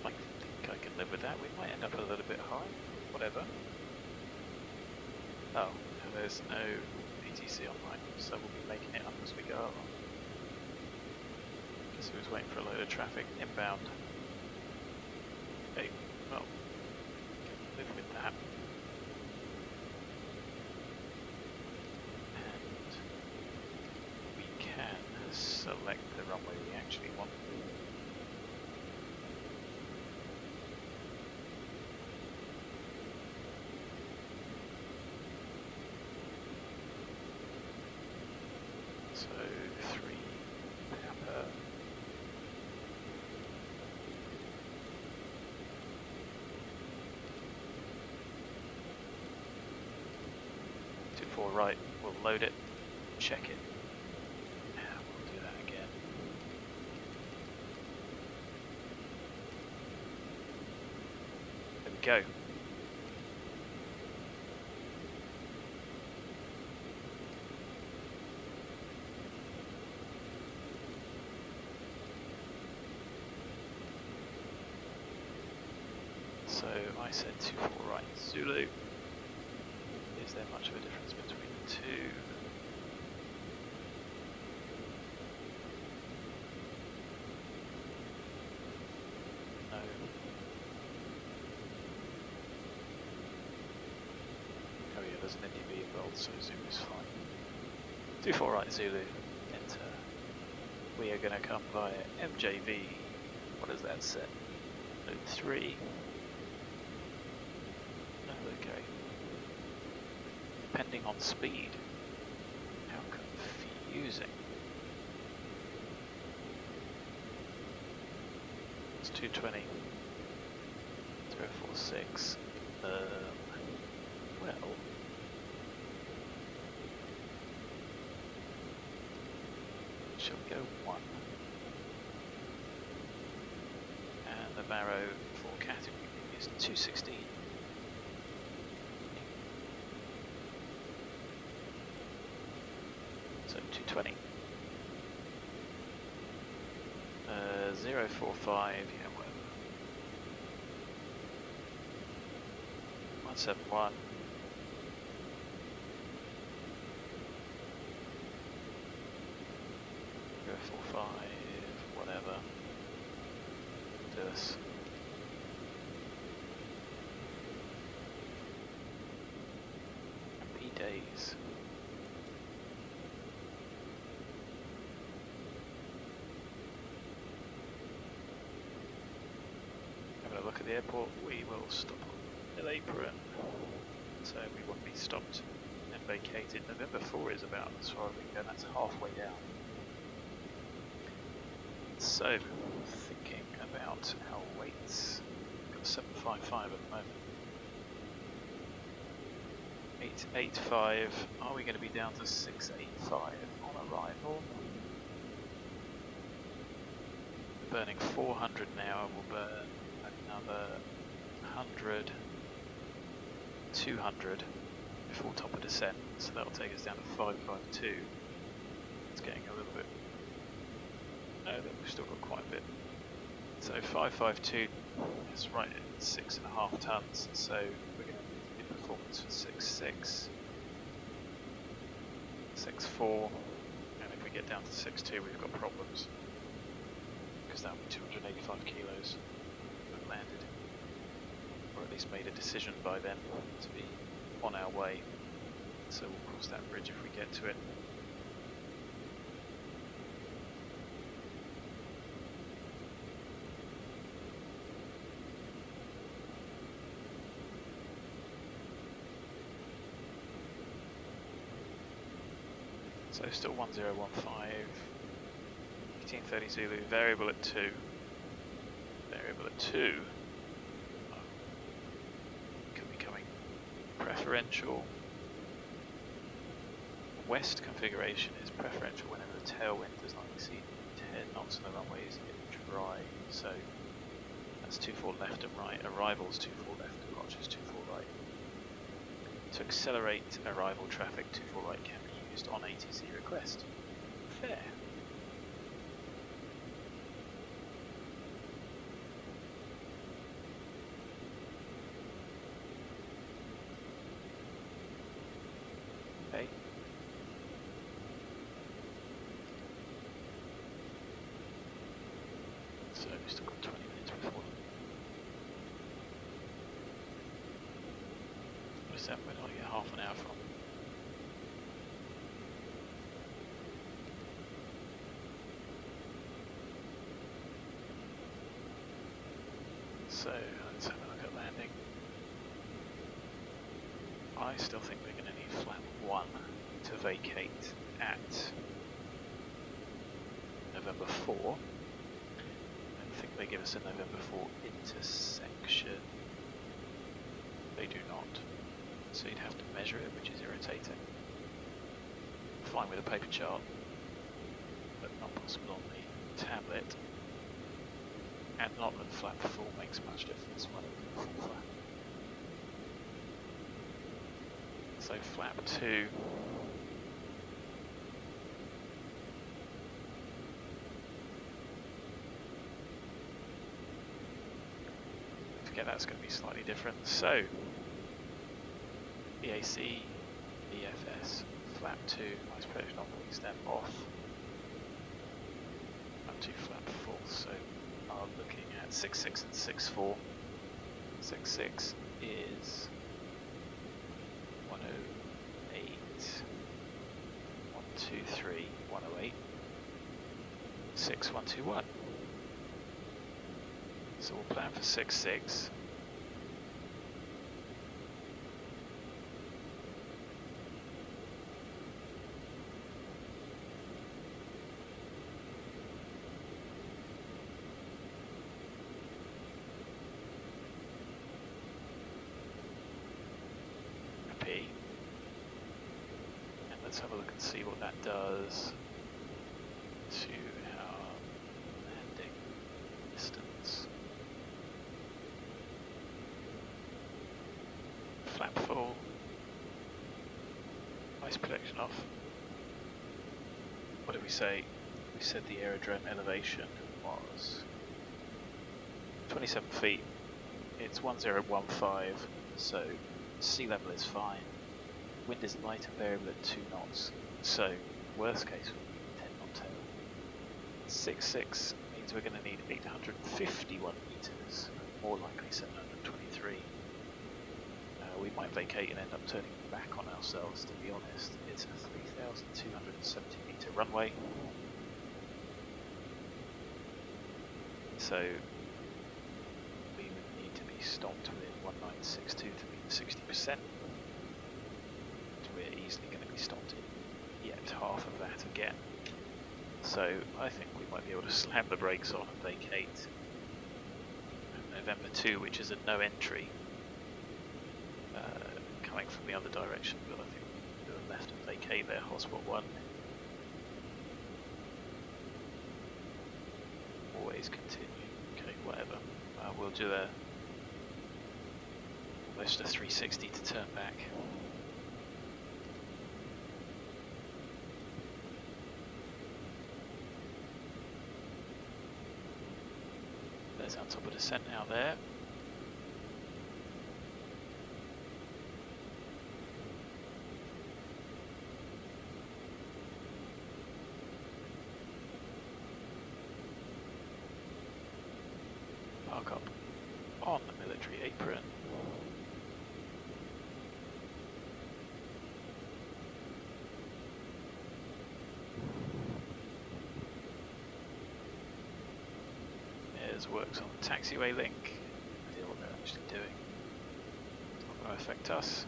I think I can live with that. We might end up a little bit high, whatever. Oh, and there's no ATC online, so we'll be making it up as we go along. Guess we was waiting for a load of traffic inbound. Okay, well, live with that. And we can select the runway we actually want. So 3 Papa. Two 4 right, we'll load it, check it, and we'll do that again. There we go. So I said 2-4 right Zulu. Is there much of a difference between the two? No. Oh yeah, there's an NDB involved, so Zoom is fine. 2-4 right Zulu. Enter. We are going to come via MJV. What does that set? Node 3. Okay. Depending on speed. How confusing. It's 220. 046. Well. Shall we go 1? And the Barrow for category is 216. So 220. 045, yeah, whatever. 171. 045, whatever. Do this. Happy days. the airport, we will stop on the apron, so we won't be stopped and vacated. November 4 is about as far as we can go, that's halfway down. So, thinking about our weights, got 755 at the moment. 885, are we going to be down to 685 on arrival? Burning 400 now, we'll burn another 100, 200 before top of descent, so that'll take us down to 552. It's getting a little bit, no, we've still got quite a bit. So 552 is right at 6.5 tons, so we're going to do performance for 6.6, 6.4, and if we get down to 6.2 we've got problems, because that would be 285 kilos we've landed, or at least made a decision by then to be on our way, so we'll cross that bridge if we get to it. So still 1015, 1830 Zulu, variable at 2, variable at 2, could be coming preferential. West configuration is preferential whenever the tailwind does not exceed 10 knots and the runway is dry, so that's 24 left and right, arrivals 24 left, departures 24 right. To accelerate arrival traffic 24 right can be used on ATC request. Fair. Okay. So we've still got 20 minutes before them. Where's that? Where did I get half an hour from? So let's have a look at landing. I still think we're going to need flap 1 to vacate at November 4. I don't think they give us a November 4 intersection. They do not. So you'd have to measure it, which is irritating. Fine with a paper chart, but not possible on the tablet. And not that flap 4 makes much difference when it's full flap. So flap 2. Forget that's going to be slightly different. So BAC, BFS, flap 2, ice pressure operating step off. Flap 2, flap 4. So are looking at 6.6 and 6.4. 6.6 is 108, 123, 108, 6, 121. So we'll plan for 6.6. And let's have a look and see what that does to our landing distance. Flap full, ice protection off. What did we say? We said the aerodrome elevation was 27 feet. It's 1015, so sea level is fine. Wind is light and variable at 2 knots, so worst case would be 10 knot tail. 6.6 means we're going to need 851 meters, more likely 723. We might vacate and end up turning back on ourselves, to be honest. It's a 3,270 meter runway, so we would need to we stopped within 1962 to meet the 60%. We're easily going to be stopped in yet half of that again. So I think we might be able to slam the brakes on and vacate November 2, which is a no entry coming from the other direction, but I think we do a left and vacate there, hotspot 1. Always continue, okay, whatever. We'll do almost a 360 to turn back. There's our top of descent now there. Park up on the military apron. There's works on the taxiway link. No idea what they're actually doing. It's not going to affect us.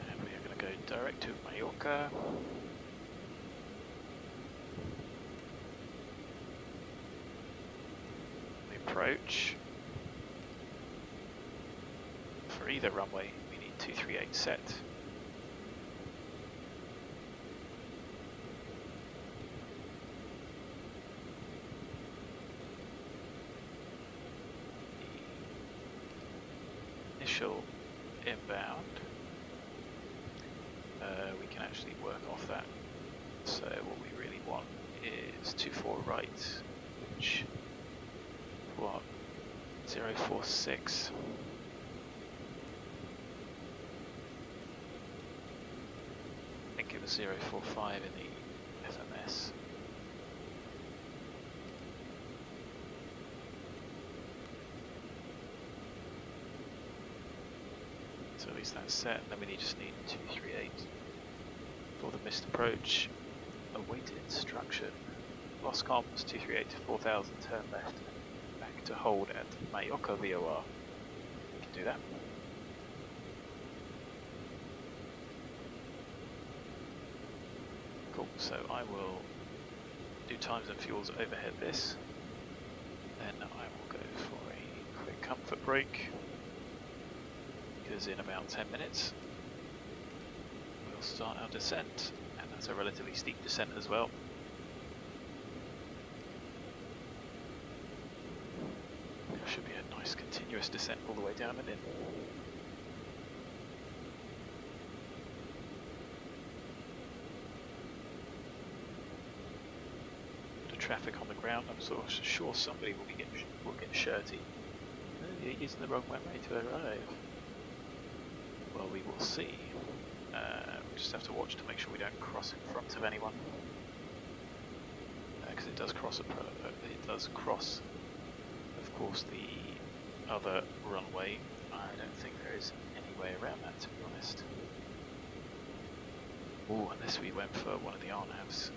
And we are going to go direct to Mallorca. Approach. For either runway we need 238 set. The initial inbound, we can actually work off that. So what we really want is 24 right, which what? 046. I think it was 045 in the FMS. So at least that's set, and then we just need 238 for the missed approach. Awaited instruction. Lost comms, 238 to 4000, turn left. To hold at Mallorca VOR. We can do that. Cool, so I will do times and fuels overhead this. Then I will go for a quick comfort break, because in about 10 minutes we'll start our descent, and that's a relatively steep descent as well. Should be a nice continuous descent all the way down and in. Bit of traffic on the ground. I'm sort of sure somebody will get shirty. Oh, you're using the wrong way to arrive. Well, we will see. We just have to watch to make sure we don't cross in front of anyone, because it does cross of course the other runway. I don't think there is any way around that, to be honest. Oh, unless we went for one of the RNAVs.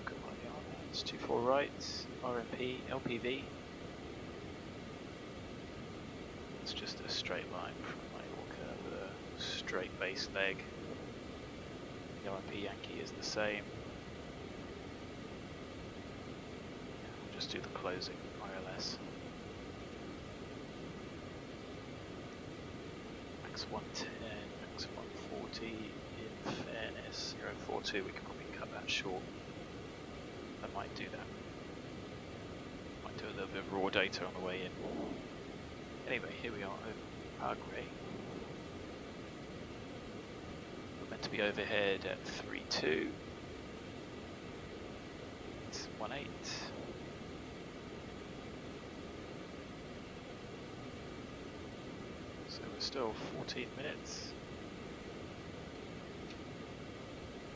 Look at one of the RNAVs. 24 right, RMP, LPV. It's just a straight line from Mallorca with a straight base leg. The RMP Yankee is the same. We'll just do the closing ILS. 110, max 140, in fairness, 042, we can probably cut that short. I might do that. Might do a little bit of raw data on the way in. Anyway, here we are over Agre. We're meant to be overhead at 32. It's 18. Still 14 minutes,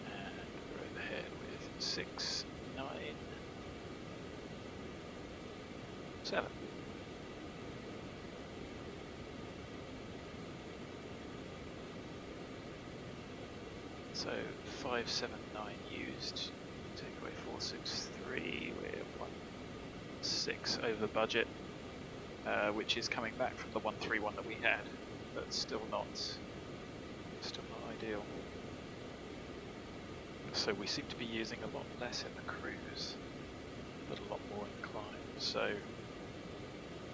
and we're overhead with 6, 9, 7. So 579 used, take away 463, we're 6 over budget, which is coming back from the 131 that we had, but still not ideal. So we seem to be using a lot less in the cruise, but a lot more in the climb. So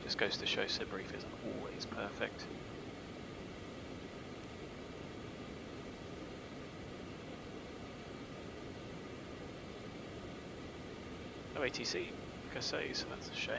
just goes to show Sibrief isn't always perfect. No ATC, like I say, so that's a shame.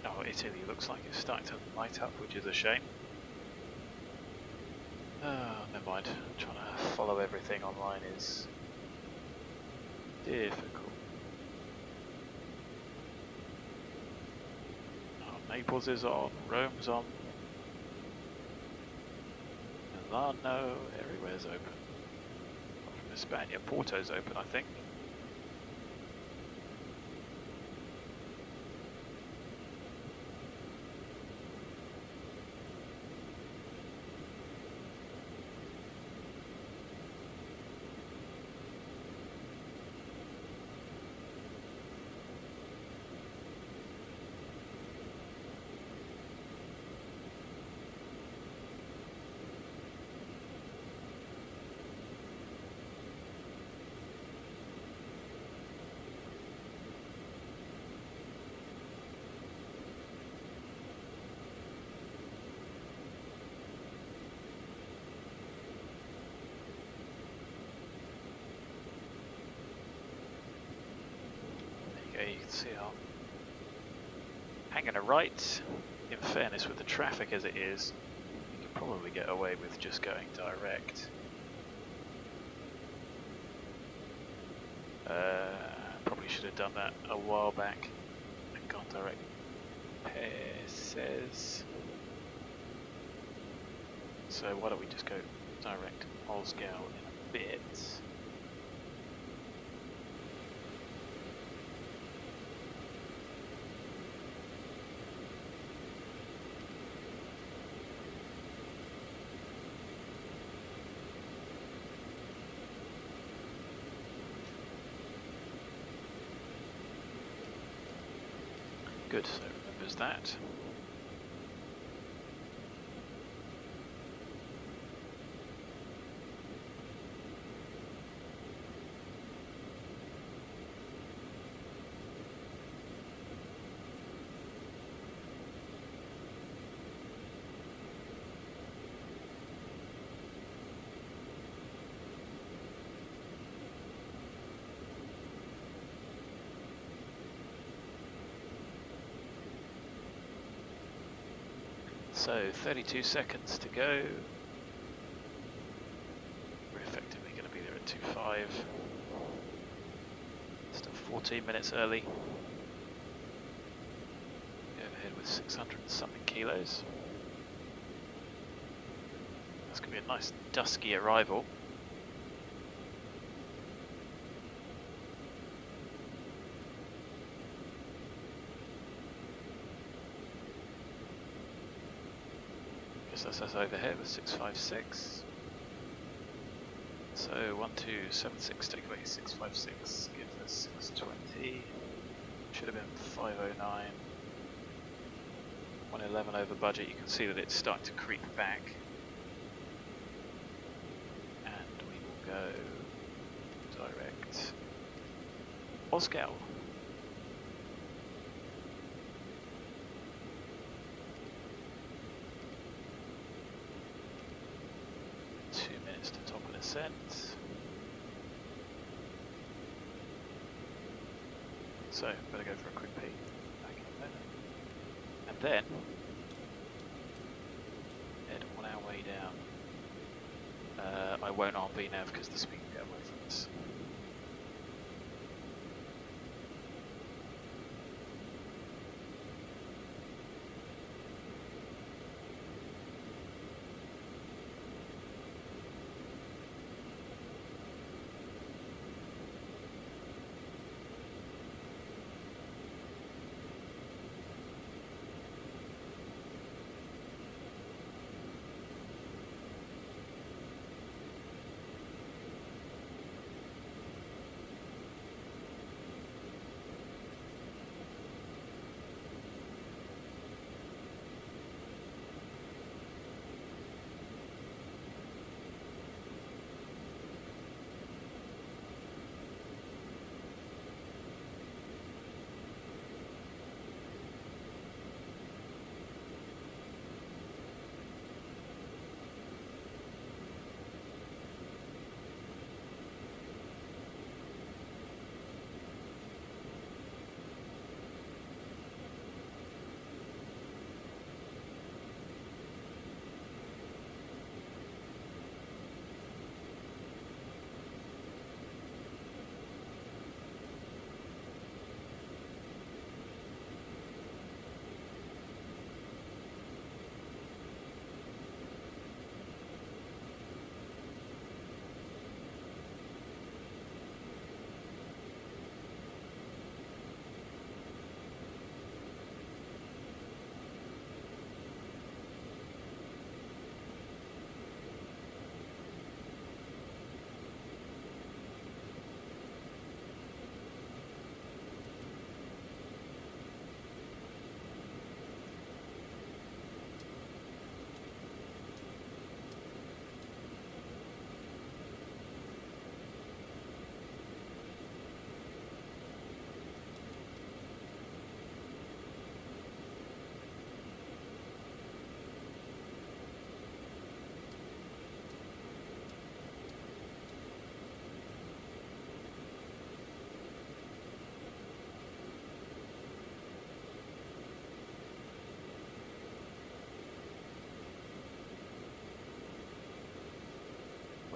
Oh, Italy looks like it's starting to light up, which is a shame. Oh, never mind. Trying to follow everything online is difficult. Oh, Naples is on, Rome's on, Milano, everywhere's open. Apart from España, Porto's open, I think. You can see I'm hanging a right. In fairness, with the traffic as it is, you can probably get away with just going direct. Probably should have done that a while back and gone direct. Says. So why don't we just go direct OSGAL in a bit? Good, so it remembers that. So 32 seconds to go. We're effectively going to be there at 2.5. Still 14 minutes early. Go ahead with 600 and something kilos. That's going to be a nice dusky arrival. That's us overhead with 656. So 1276 take away 656 gives us 620. Should have been 509. 111 over budget. You can see that it's starting to creep back. And we will go direct OSGAL. So, better go for a quick peek back in a moment. And then, head on our way down. I won't RB nav because the speed will get away from us.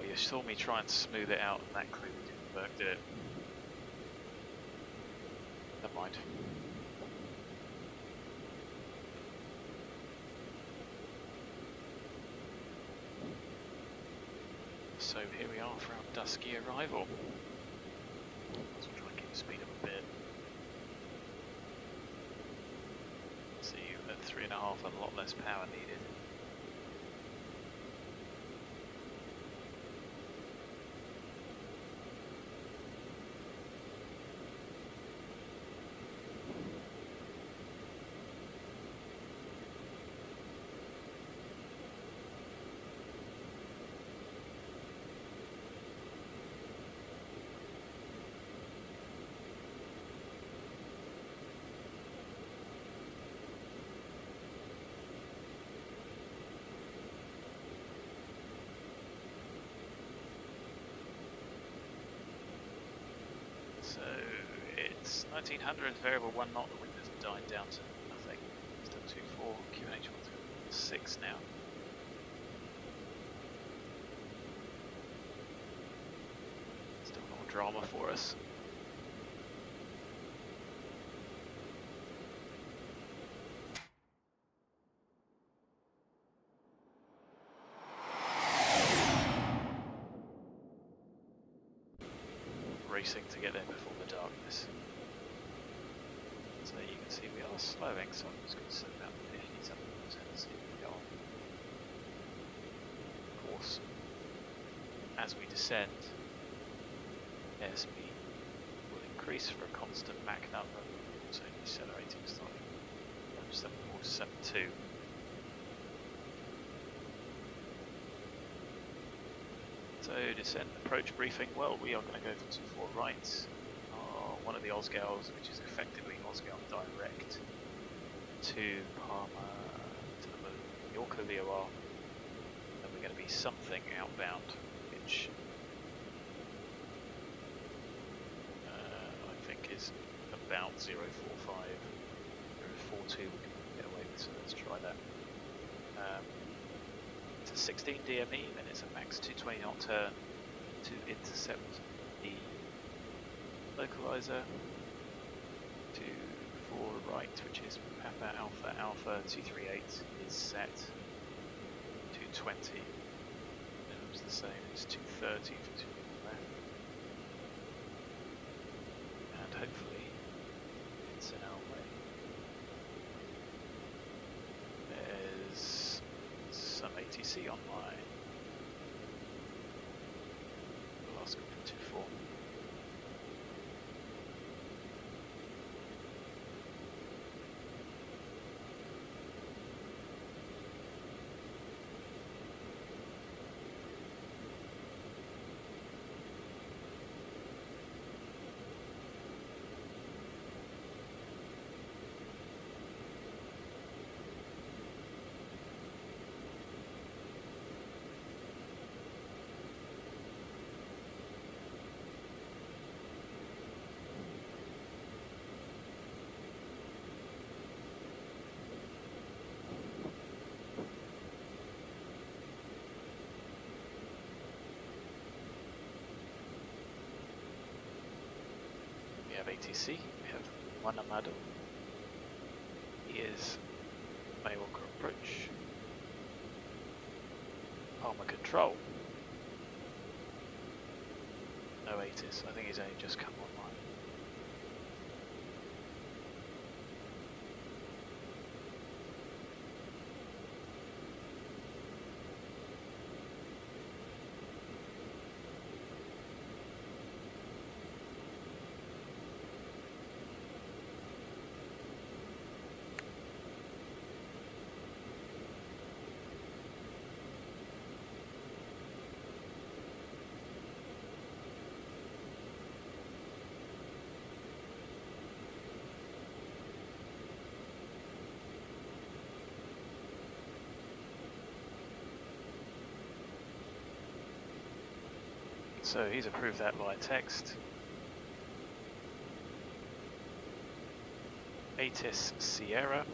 You saw me try and smooth it out, and that clearly didn't work, did it? Never mind. So here we are for our dusky arrival. Let's try and keep the speed up a bit. See, at 3.5, a lot less power needed. So it's 1900, variable 1 knot, the wind has died down to nothing. Still 2-4, QNH 1-6 now. Still more drama for us. Racing to get there before the darkness. So you can see we are slowing, so I'm just going to set about 50-something and see if we go on. Of course, as we descend, airspeed will increase for a constant Mach number, also decelerating slightly. 74 to 72. So descent approach briefing. Well, we are going to go for 24 right. One of the OSGALs, which is effectively OSGAL direct to Palma, to the Mallorca VOR. Then we're going to be something outbound, which I think is about 045, 042 we can get away with, so let's try that. It's a 16 DME, then it's a max 220 knot turn to intercept the localizer. 24 right, which is Papa Alpha Alpha 238 is set. 220. It's the same, it's 230 for 2 left. And hopefully it's an our way. There's some ATC online. The last one for 24. We have ATC, we have one Amado. He is Mallorca approach. Palma control. No ATIS, I think he's only just come online. So he's approved that via text. ATIS Sierra.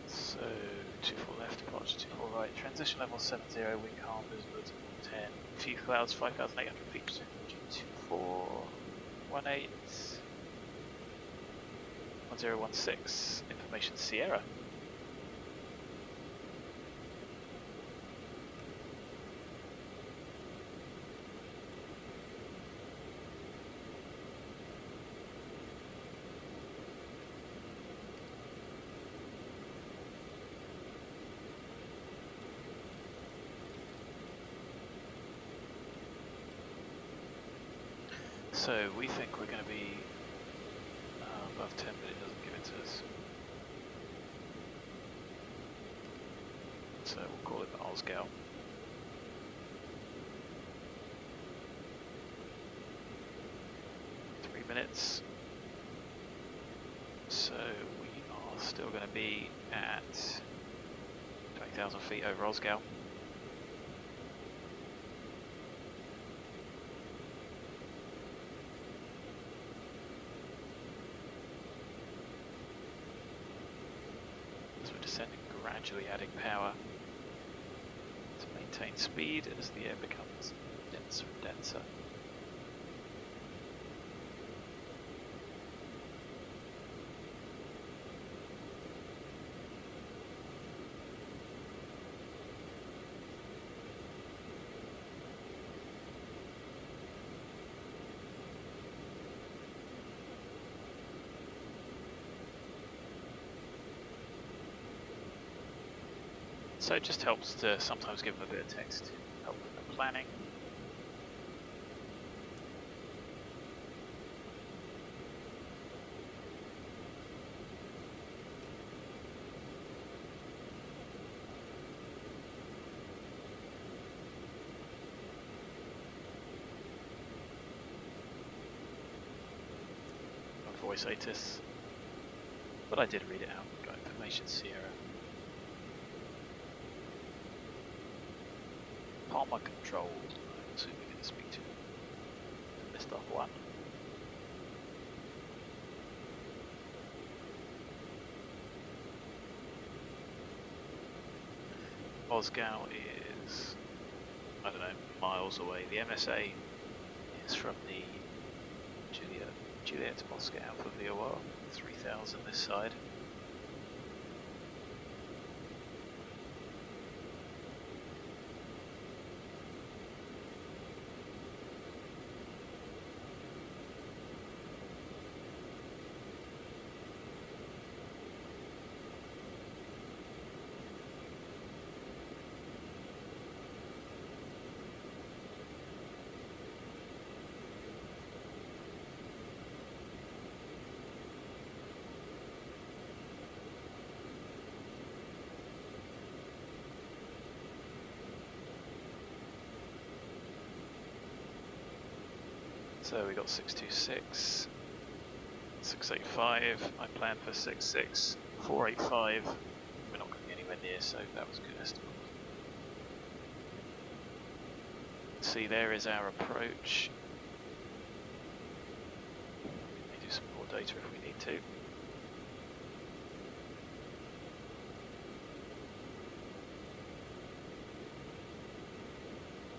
So 24 left, departure 24 right, transition level 70, wind calm, visibility 10, few clouds, 5,800 feet, G2418. 1016, information Sierra. So we think we're going to be above 10, but it doesn't give it to us. So we'll call it OSGAL. Minutes. So we are still going to be at 20,000 feet over OSGAL. As we're descending, gradually adding power to maintain speed as the air becomes denser and denser. So it just helps to sometimes give them a bit of text to help with the planning. A voice ATIS, but I did read it out. Got information Sierra. Palmer control, I'm assuming we're going to speak to missed off one. OSGAL is, I don't know, miles away. The MSA is from the Juliet Moscow Alpha VOR, 3000 this side. So we got 626, 685, I planned for 66, 485, we're not going to be anywhere near, so that was a good estimate. See, there is our approach. We may do some more data if we need to.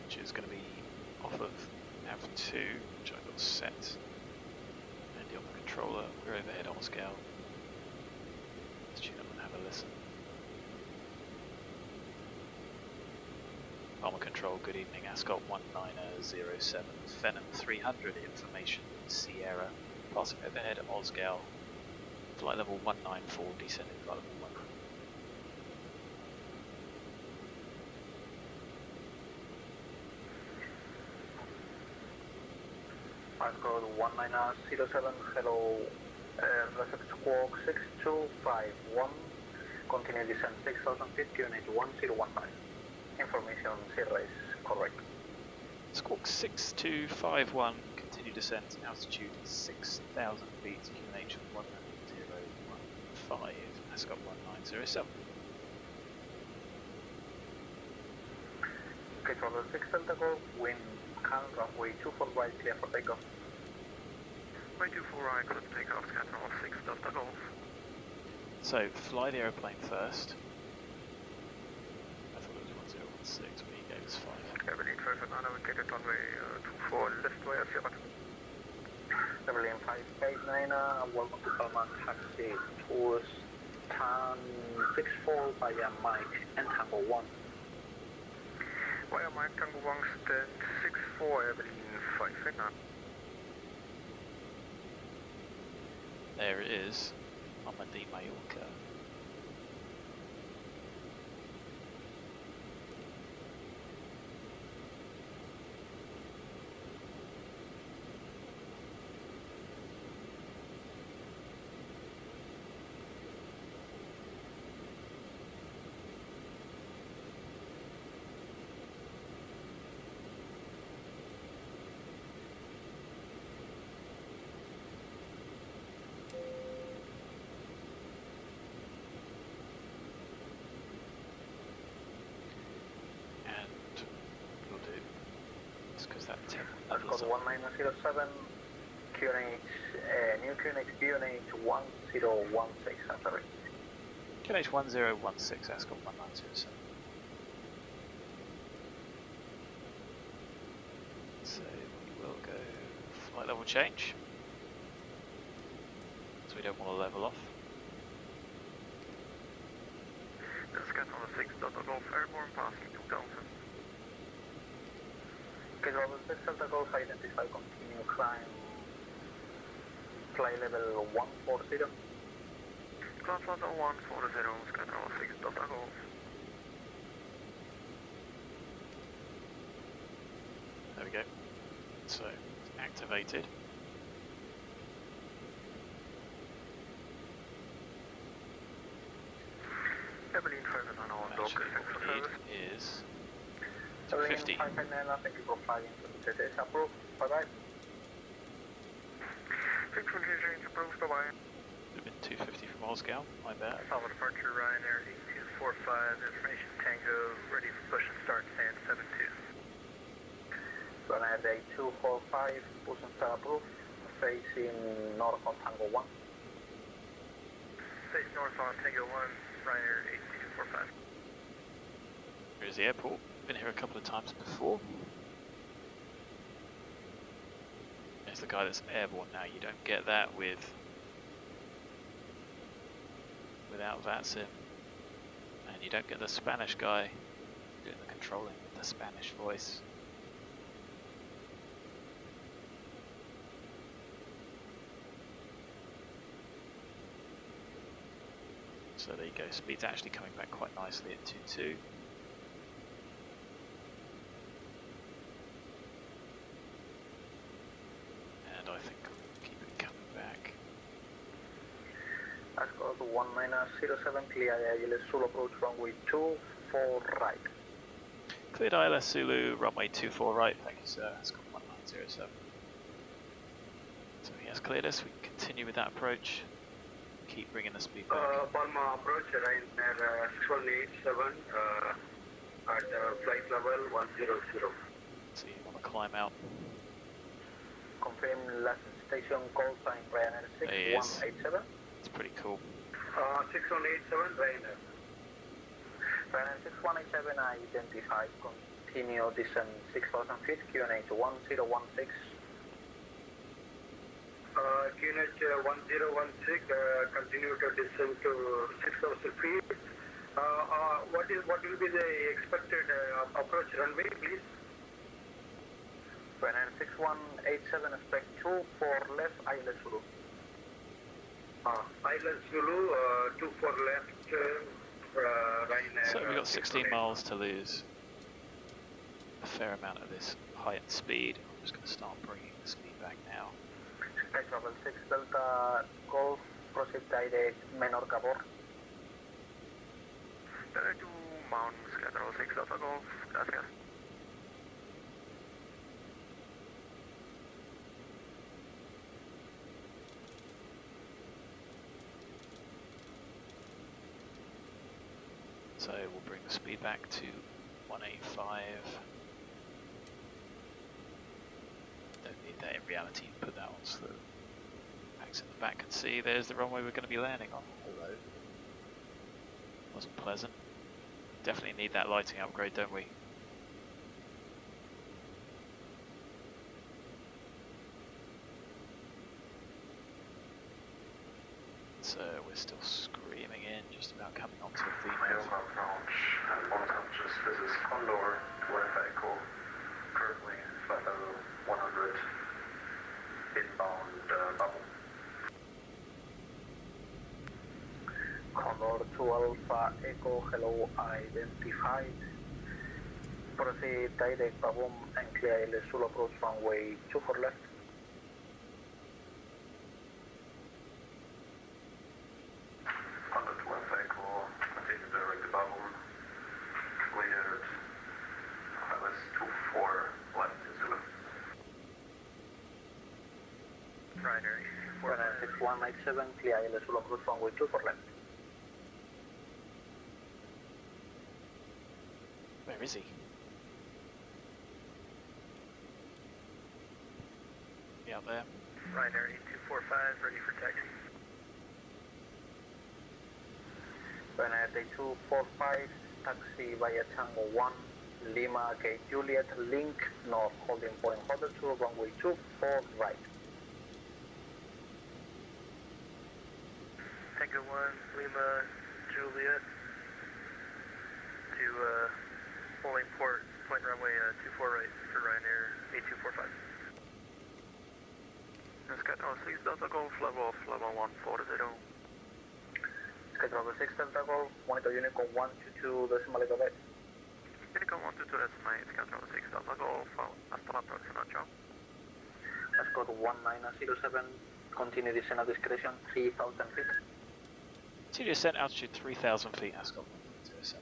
Which is going to be off of Nav2, which I got set, and on the controller, we're overhead on scale. Let's tune up and have a listen. Armor control, good evening, Ascot 1907, Phenom 300, information, Sierra, passing overhead OSGAL, flight level 194, descending flight level 1. Code 1907, hello, reset squawk 6251, continue descent 6000 feet, unit 1015. Information Sierra is correct. Squawk 6251, continue descent, altitude 6000 feet, QNH 1015, Ascot 1907. Okay, for the 6 Delta Golf, wind calm, runway 24 right, clear for takeoff. Runway 24 right, clear for takeoff, scatter off 6 Delta Golf. So, fly the aeroplane first. I thought it was 1016, but he gave us 5. Evelyn 589, indicated runway 24 left via Sierra. Evelyn 589, welcome to Palma taxi tours TUN-64 via Mike and Tango 1. Via Mike Tango 1, stand 64, Evelyn 589. There it is, Amadi Mallorca. that tip Ascot levels off. 1907, QNH, new QNH 1016, after it. QNH 1016, Ascot 1907. So we will go flight level change. So we don't want to level off. Scan on 6 Delta Golf Airborne passing 2000. Okay, Level 6 Delta Golf, identify, continue climb, fly level 140. Cloud Plaza 140, scan on 6 Delta Golf. There we go. So activated. Evelyn Ferguson on dock, Actually, thanks for what we service. need is Evelyn 250. 559, thank you for flying to the TTS, approved, bye-bye. 620 range approved, bye-bye. Would have been 250 from OSGAL, my bad. Solid departure, Ryanair 8245, information Tango, ready for push and start, stand 72. Ryanair 8245, push and start approved, facing north on Tango 1. Face north on Tango 1, Ryanair 8245. Here's the airport. Been here a couple of times before. There's the guy that's airborne now. You don't get that without VATSIM. And you don't get the Spanish guy doing the controlling with the Spanish voice. So there you go, speed's actually coming back quite nicely at 2.2. And I think we'll keep it coming back. Ascot 1907, clear ILS Zulu approach runway 24 right. Cleared ILS Zulu, runway 24 right, thank you sir, that's got 1907. So he has cleared us, we can continue with that approach. Keep bringing the speed back. Palma approach, Ryanair 6187 at flight level 100. So you want to climb out. Confirm last station call sign Ryanair There he is. 6187. It's pretty cool. 6187 Ryanair. Ryanair 6187 identified, continue descent 6000 feet, QNH 1016. QNH 1016, continue to descend to 6000 feet. What will be the expected approach runway, please? Ryanair 6187, expect 2 for left, ILS Zulu. ILS Zulu, 2 for left, Ryanair. So we've got 16 miles to lose. A fair amount of this height speed. I'm just going to start bringing the speed back now. Sky Travel 6 Delta Golf, proceed direct Menorca Bor. Direct to Mount Sky Travel 6 Delta Golf, gracias. So we'll bring the speed back to 185. Don't need that in reality, put that on so that Max in the back can see there's the runway we're going to be landing on. Hello. Wasn't pleasant. Definitely need that lighting upgrade, don't we? So we're still screaming in, just about coming onto the Mail approach, unconscious, this is Condor, Wifi Echo, currently flight level 100, inbound bubble. Condor 2 Alpha Echo, hello, identified. Proceed direct Baboom and clear ILS Zulu approach runway 2 for left. Condor 2 Alpha Echo, continue direct bubble, cleared, ILS 24 left Zulu. Ryanair Ryanair 6187, clear ILS Zulu approach runway 2 for left. Where is he? out there. Ryanair 8245, ready for taxi. Ryanair 8245, taxi via Tango 1, Lima, Gate Juliet, link, north, holding point Hotel 2, runway 24, right. Tango 1, Lima, Juliet, to holding point runway 24 right for Ryanair 8245. Schedule 6 Delta Golf, level 1440. Schedule 6 Delta Golf, monitor Unicorn 122 decimal Quebec. Unicorn 122 estimate, schedule 6 Delta Golf, hasta la próxima, ciao. Escort 1907, continue descent at discretion, 3000 feet. Continue descent altitude 3000 feet, Ascot 107.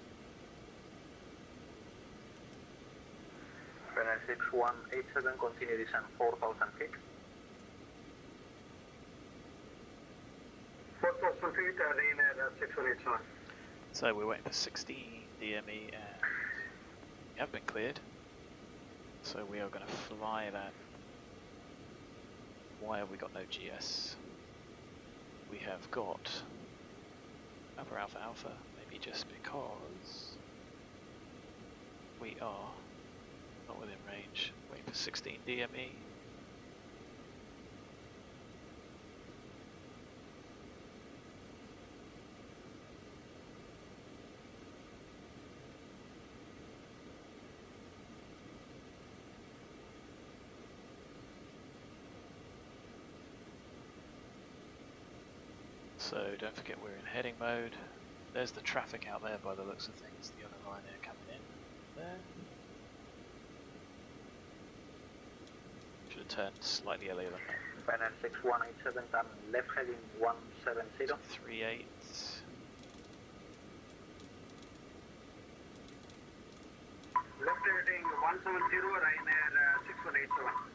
Ryanair 6187, continue descent 4000 feet. 4,000 feet, Ryanair 6187. So we're waiting for 16 DME and we have been cleared. So we are going to fly that. Why have we got no GS? We have got Alpha Alpha Alpha, maybe just because we are not within range. Waiting for 16 DME. So don't forget we're in heading mode. There's the traffic out there by the looks of things. The other Ryanair coming in there. Should have turned slightly earlier than that. Ryanair 6187, turn left heading 170. 38. Left heading 170, Ryanair 6187.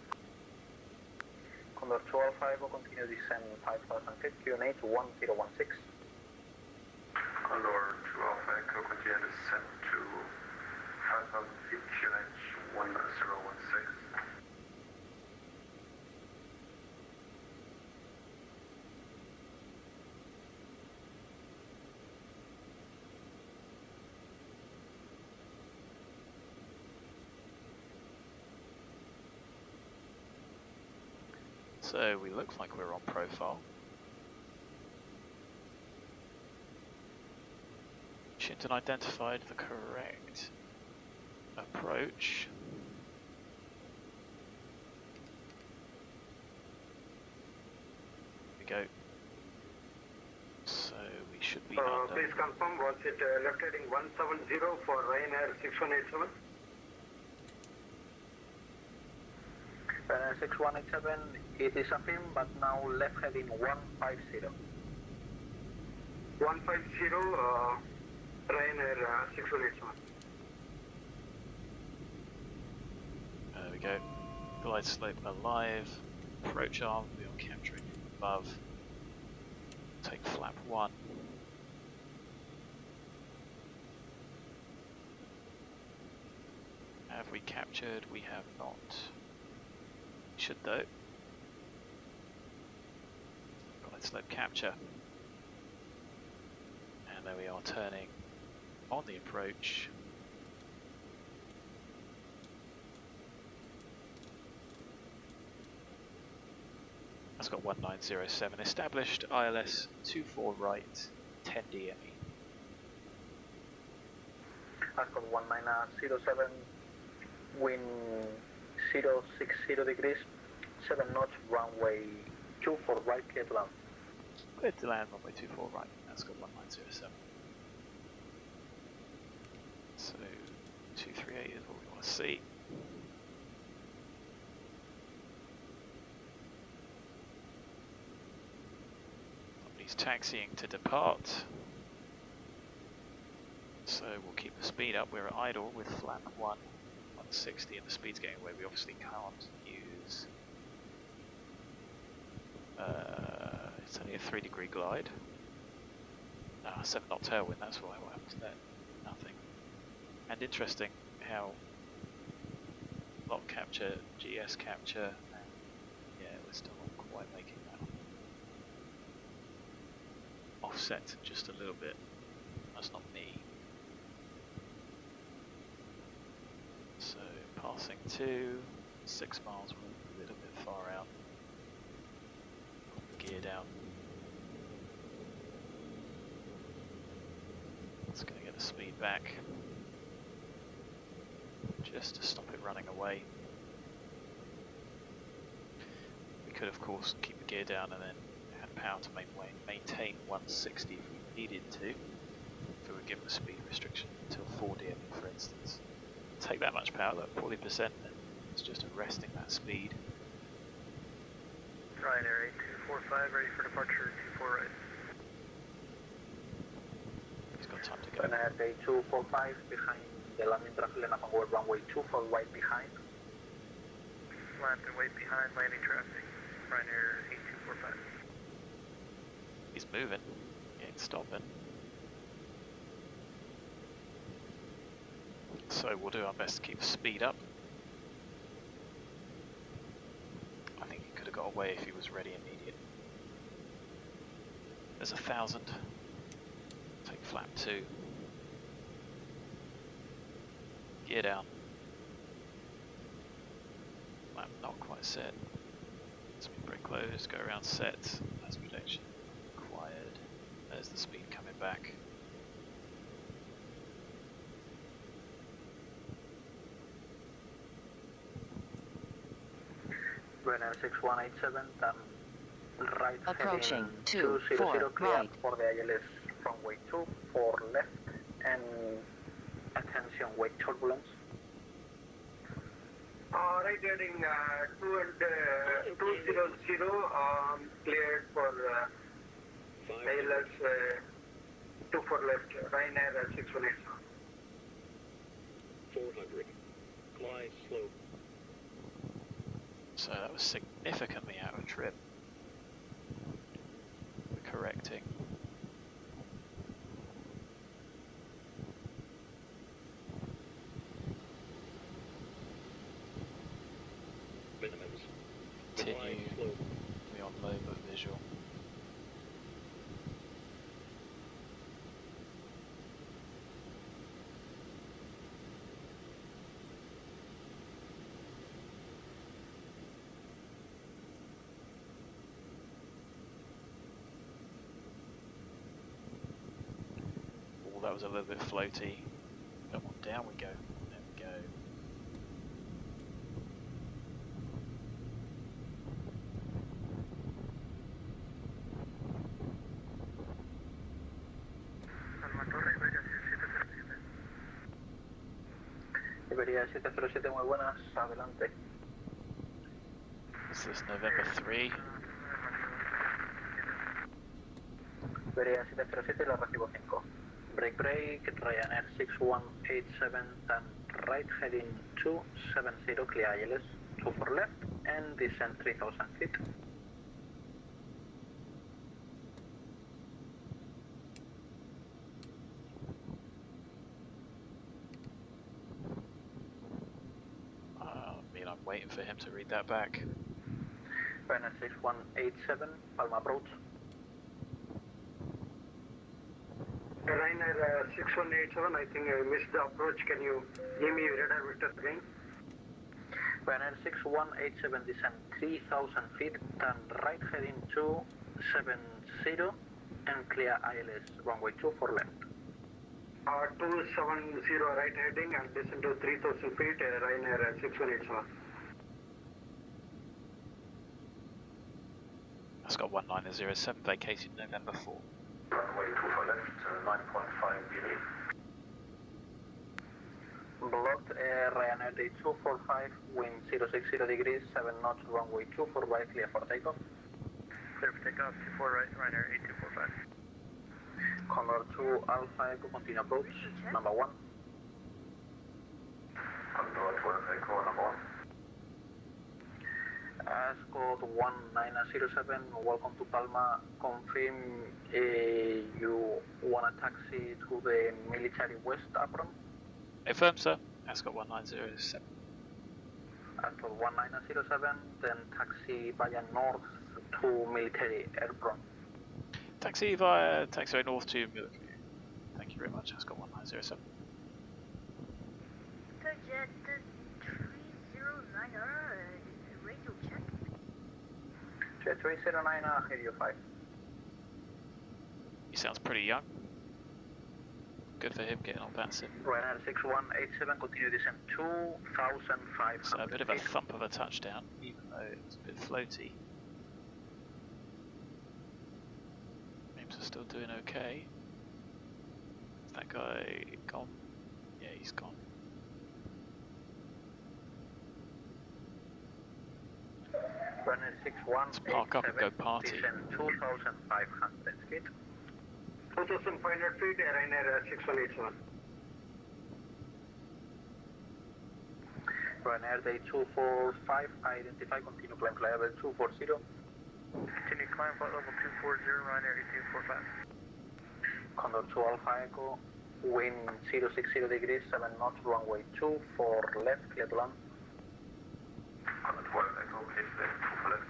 Condor 205 will continue descent 5000 feet, QNH 1016. Condor 2 Echo, continue descent to 5,000 feet, QNH 1016. So we look like we're on profile. Shinton identified the correct approach. Here we go. So we should be under. Please confirm, was it left heading 170 for Ryanair 6187? Ryanair 6187, it is a film, but now left heading 150. 150, Ryanair 6187. There we go. Glide slope alive. Approach arm, we are capturing from above. Take flap 1. Have we captured? We have not. Should though. Glide slope capture. And there we are turning on the approach. That's got 1907 established, ILS 24 right, 10 DME. I've got 1907, wind 060 degrees, 7 knots, runway 24 right, clear to land. Clear to land, runway 24 right, that's got 1907. So 238 is what we want to see. Somebody's taxiing to depart. So we'll keep the speed up, we're at idle with flap 1, 160 and the speed's getting away. We obviously can't use, it's only a 3-degree glide. 7 knot tailwind, that's why. What happened to that? Nothing. And interesting how lock capture, GS capture, and yeah, it was by making that offset just a little bit. That's not me. So passing 6 miles, we're a little bit far out. Gear down. It's going to get the speed back, just to stop it running away. We could of course keep the gear down and then had power to maintain 160 if we needed to, if we were given a speed restriction until 4 DM for instance. Take that much power, look, 40%, and it's just arresting that speed. Ryanair 8245, ready for departure, 24 right. He's got time to go. Ryanair 8245 behind the landing traffic lane up on board runway 24 right behind. Land and wait behind landing traffic, Ryanair 8245. He's moving, he ain't stopping. So we'll do our best to keep the speed up. I think he could have got away if he was ready immediate. There's 1,000. Take flap 2. Gear down. Flap not quite set. Speed brake closed, go around set. That's protection required. There's the speed coming back. Ryanair 6187, turn right Approaching heading 240 clear right. for the ILS runway 24 left, and attention wake turbulence. Right heading 2 and 200, cleared for ALS 24 left, Ryanair 6187. 400. Glide slope. So that was significantly out of trip. We're correcting. Minimums. Continue. Slope. We're on low but visual. That was a little bit floaty. Come on, down we go. There we go. Iberia 707, muy buenas, adelante. Is this November 3? Iberia 707, lo recibo 5. Break, Ryanair 6187, turn right heading 270, clear ILS 24 left, and descend 3000 feet. I mean, I'm waiting for him to read that back. Ryanair 6187, Palma approach. Ryanair 6187, I think I missed the approach. Can you give me radar vectors again? Ryanair 6187, descend 3000 feet, turn right heading 270, and clear ILS runway 24 left. 270 right heading and descend to 3000 feet, Ryanair 6187. That's got 1907, vacated November 4. Runway 24 left, 9.5 BA. Blocked Ryanair 8245, wind 060 degrees, 7 knots, runway 24 right, clear for takeoff. Clear for takeoff, 24 right, Ryanair 8245. Condor 2 Alpha Echo, continue approach, number 1. Condor 12 Echo, number 1. Ascot 1907, welcome to Palma. Confirm you want a taxi to the military west apron? Affirm, sir. Ascot 1907. Ascot 1907, then taxi via north to military airborne. Taxi via taxiway north to military. Thank you very much, Ascot 1907. Jet 309er, radio check. Jet 309, hear you 5. He sounds pretty young. Good for him getting on VATSIM. Ryanair 6187, continue descent 2,500 So a bit of a feet. thump of a touchdown, even though it was a bit floaty. Names are still doing okay. Is that guy gone? Yeah, he's gone. Ryanair 6187, Let's park up and go party. descent 2,500 feet. 2,500 feet, Ryanair 6187. Ryanair day 245, identify, continue climb flight level 240. Continue climb flight level 240, Ryanair 1845. Condor 2 Alpha Echo, wind 060 degrees, 7 knots, runway 24 left, clear to land. Condor 2 Alpha Echo, clear to left, 2 for left.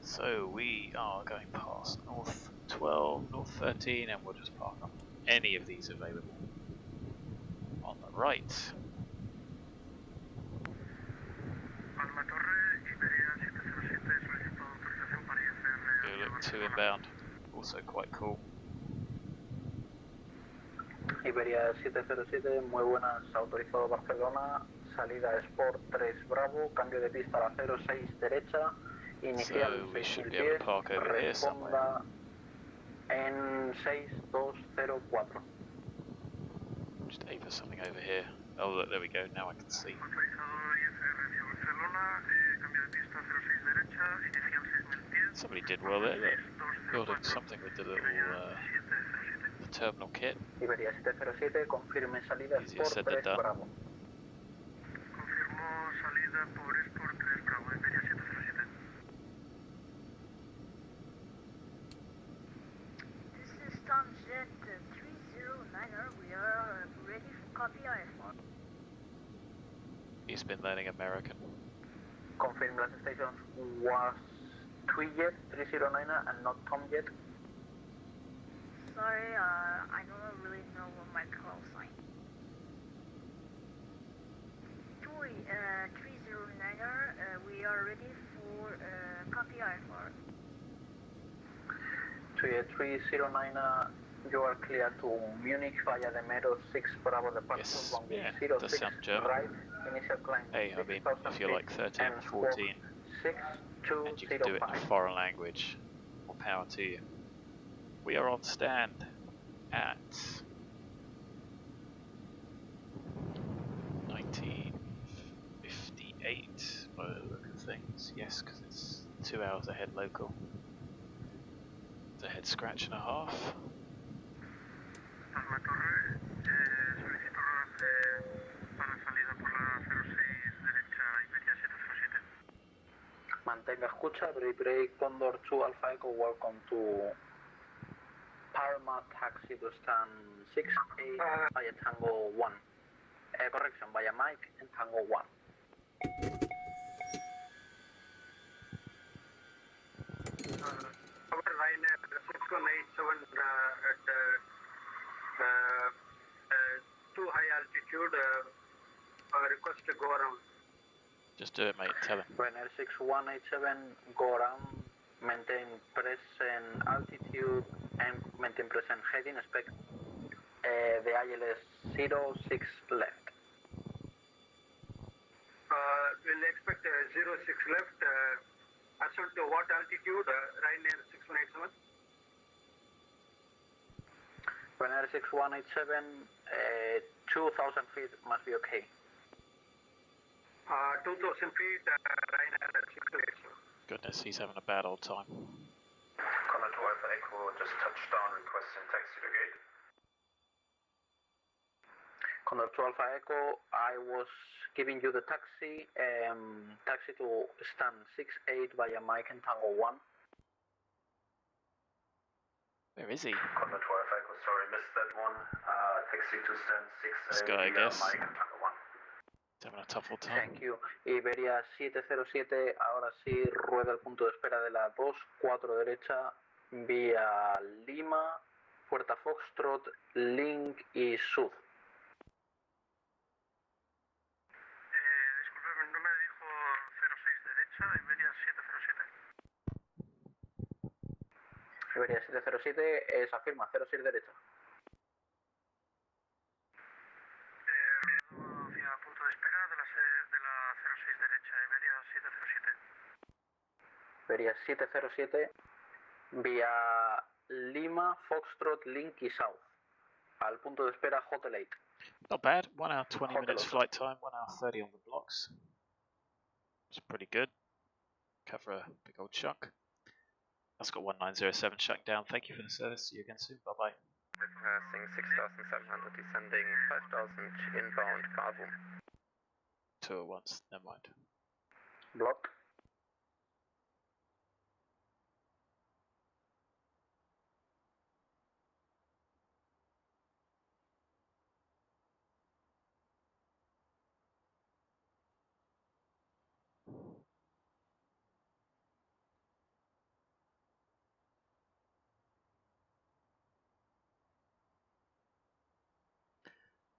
So we are going past North 12, North 13, and we'll just park on any of these available. On the right. Look 2 inbound, also quite cool. Iberia 707, muy buenas, autorizado Barcelona, salida Sport 3 Bravo, cambio de pista a la 06 derecha, inicial So we should be able to 6010, park over here somewhere. responda en 6204. Just aim for something over here. Oh look, there we go, now I can see. Somebody did well there, look. Building something with the little the terminal kit. Iberia 707, confirme salida Easier Sport said than 3 done. Bravo. Confirmo salida por Sport 3 Bravo, Iberia 707. This is Tom Jet 309er. We are ready for copy IFR. He's been learning American. Confirm last stations was Tweejet 309 and not Tom Jet. Sorry, I don't really know what my call sign. TUI 309er, we are ready for copy IFR. Tweejet 309, you are clear to Munich via the Mero 6 Bravo departure, Yes, runway yeah, 06 does sound German. right, initial climb Hey, I mean, 6,000 if you're like feet 13 and or 14 squawk and you can do it in a 6205. foreign language, more power to you. We are on stand at 1958 by the look of things. Yes, because it's 2 hours ahead local. It's a head scratch and a half. Palma Torre, solicito para salida por la 06 derecha, Iberia 707. Mantenga escucha, break Condor 2 Alpha Echo, welcome to Palma taxi to stand 68 via Tango 1. Correction, via Mike and Tango 1. Our Ryanair 6187 at too high altitude, request to go around. Just do it, mate. Tell him. Ryanair 6187, go around, maintain present altitude and maintain present heading, expect the ILS 06 left. left. Ascent to what altitude? Ryanair 6187. Ryanair 6187, 2,000 feet must be okay. 2,000 feet, Ryanair 6187. Goodness, he's having a bad old time. Condor to Alpha Echo, just touched down, requesting taxi to gate. Condor to Alpha Echo, I was giving you the taxi, taxi to stand 68 via Mike and Tango 1. Where is he? Condor to Alpha Echo, sorry, missed that one. Taxi to stand 68 This guy, I via guess. Mike and Tango 1. He's having a tough old time. Thank you. Iberia 707, ahora sí, rueda el punto de espera de la 24 derecha, vía Lima, Puerta Foxtrot, Link y Sud. Disculpeme, no me dijo 06 derecha, Iberia 707. Iberia 707, se afirma, 06 derecha. Hacia punto de espera de la 06 derecha, Iberia 707. Iberia 707, vía Lima, Foxtrot, Link y South. Al punto de espera Hotel 8. Not bad. 1 hour 20 Hotel minutes 8. flight time, 1 hour 30 on the blocks. It's pretty good. Cover a big old chunk. That's got 1907 shut down. Thank you for the service. See you again soon. Bye bye. Passing 6,700, descending 5,000 inbound Bravo. 201s, never mind. Block.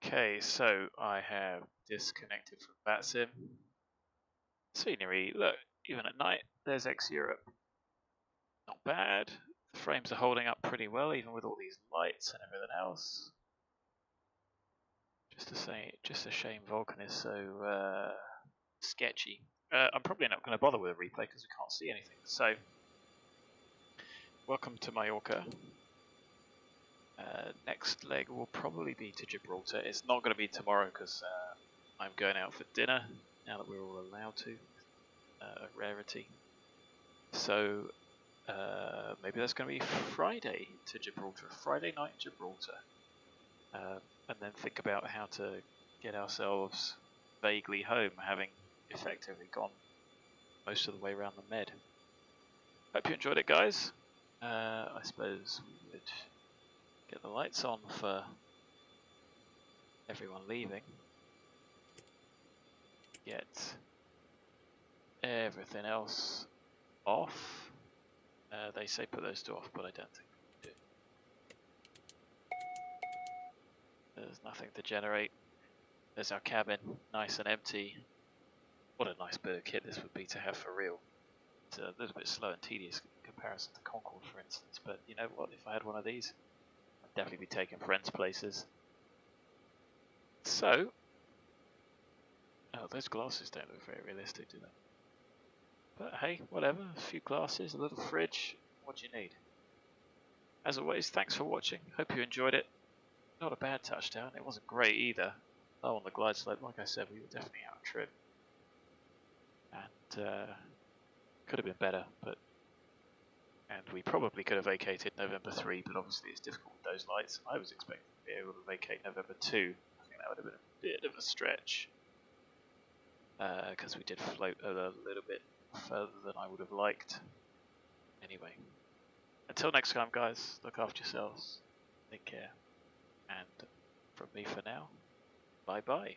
Okay, so I have disconnected from VATSIM. Scenery, look, even at night, there's ex-Europe. Not bad. The frames are holding up pretty well, even with all these lights and everything else. Just a shame Vulcan is so sketchy. I'm probably not going to bother with a replay because we can't see anything. So, welcome to Mallorca. Next leg will probably be to Gibraltar. It's not going to be tomorrow because I'm going out for dinner now that we're all allowed to. A rarity. So maybe that's going to be Friday to Gibraltar. Friday night in Gibraltar. And then think about how to get ourselves vaguely home, having effectively gone most of the way around the Med. Hope you enjoyed it, guys. I suppose we would get the lights on for everyone leaving. Get everything else off. They say put those two off, but I don't think we do. There's nothing to generate. There's our cabin, nice and empty. What a nice bit of kit this would be to have for real. It's a little bit slow and tedious in comparison to Concorde, for instance, but you know what, if I had one of these, I'd definitely be taking friends places. So, oh, those glasses don't look very realistic, do they? But hey, whatever, a few glasses, a little fridge, what do you need? As always, thanks for watching, hope you enjoyed it. Not a bad touchdown, it wasn't great either. Oh, on the glide slope, like I said, we were definitely out of trim. And could have been better, and we probably could have vacated November 3, but obviously it's difficult with those lights. I was expecting to be able to vacate November 2. I think that would have been a bit of a stretch, because we did float a little bit further than I would have liked. Anyway, until next time, guys, look after yourselves, take care, and from me for now, bye bye.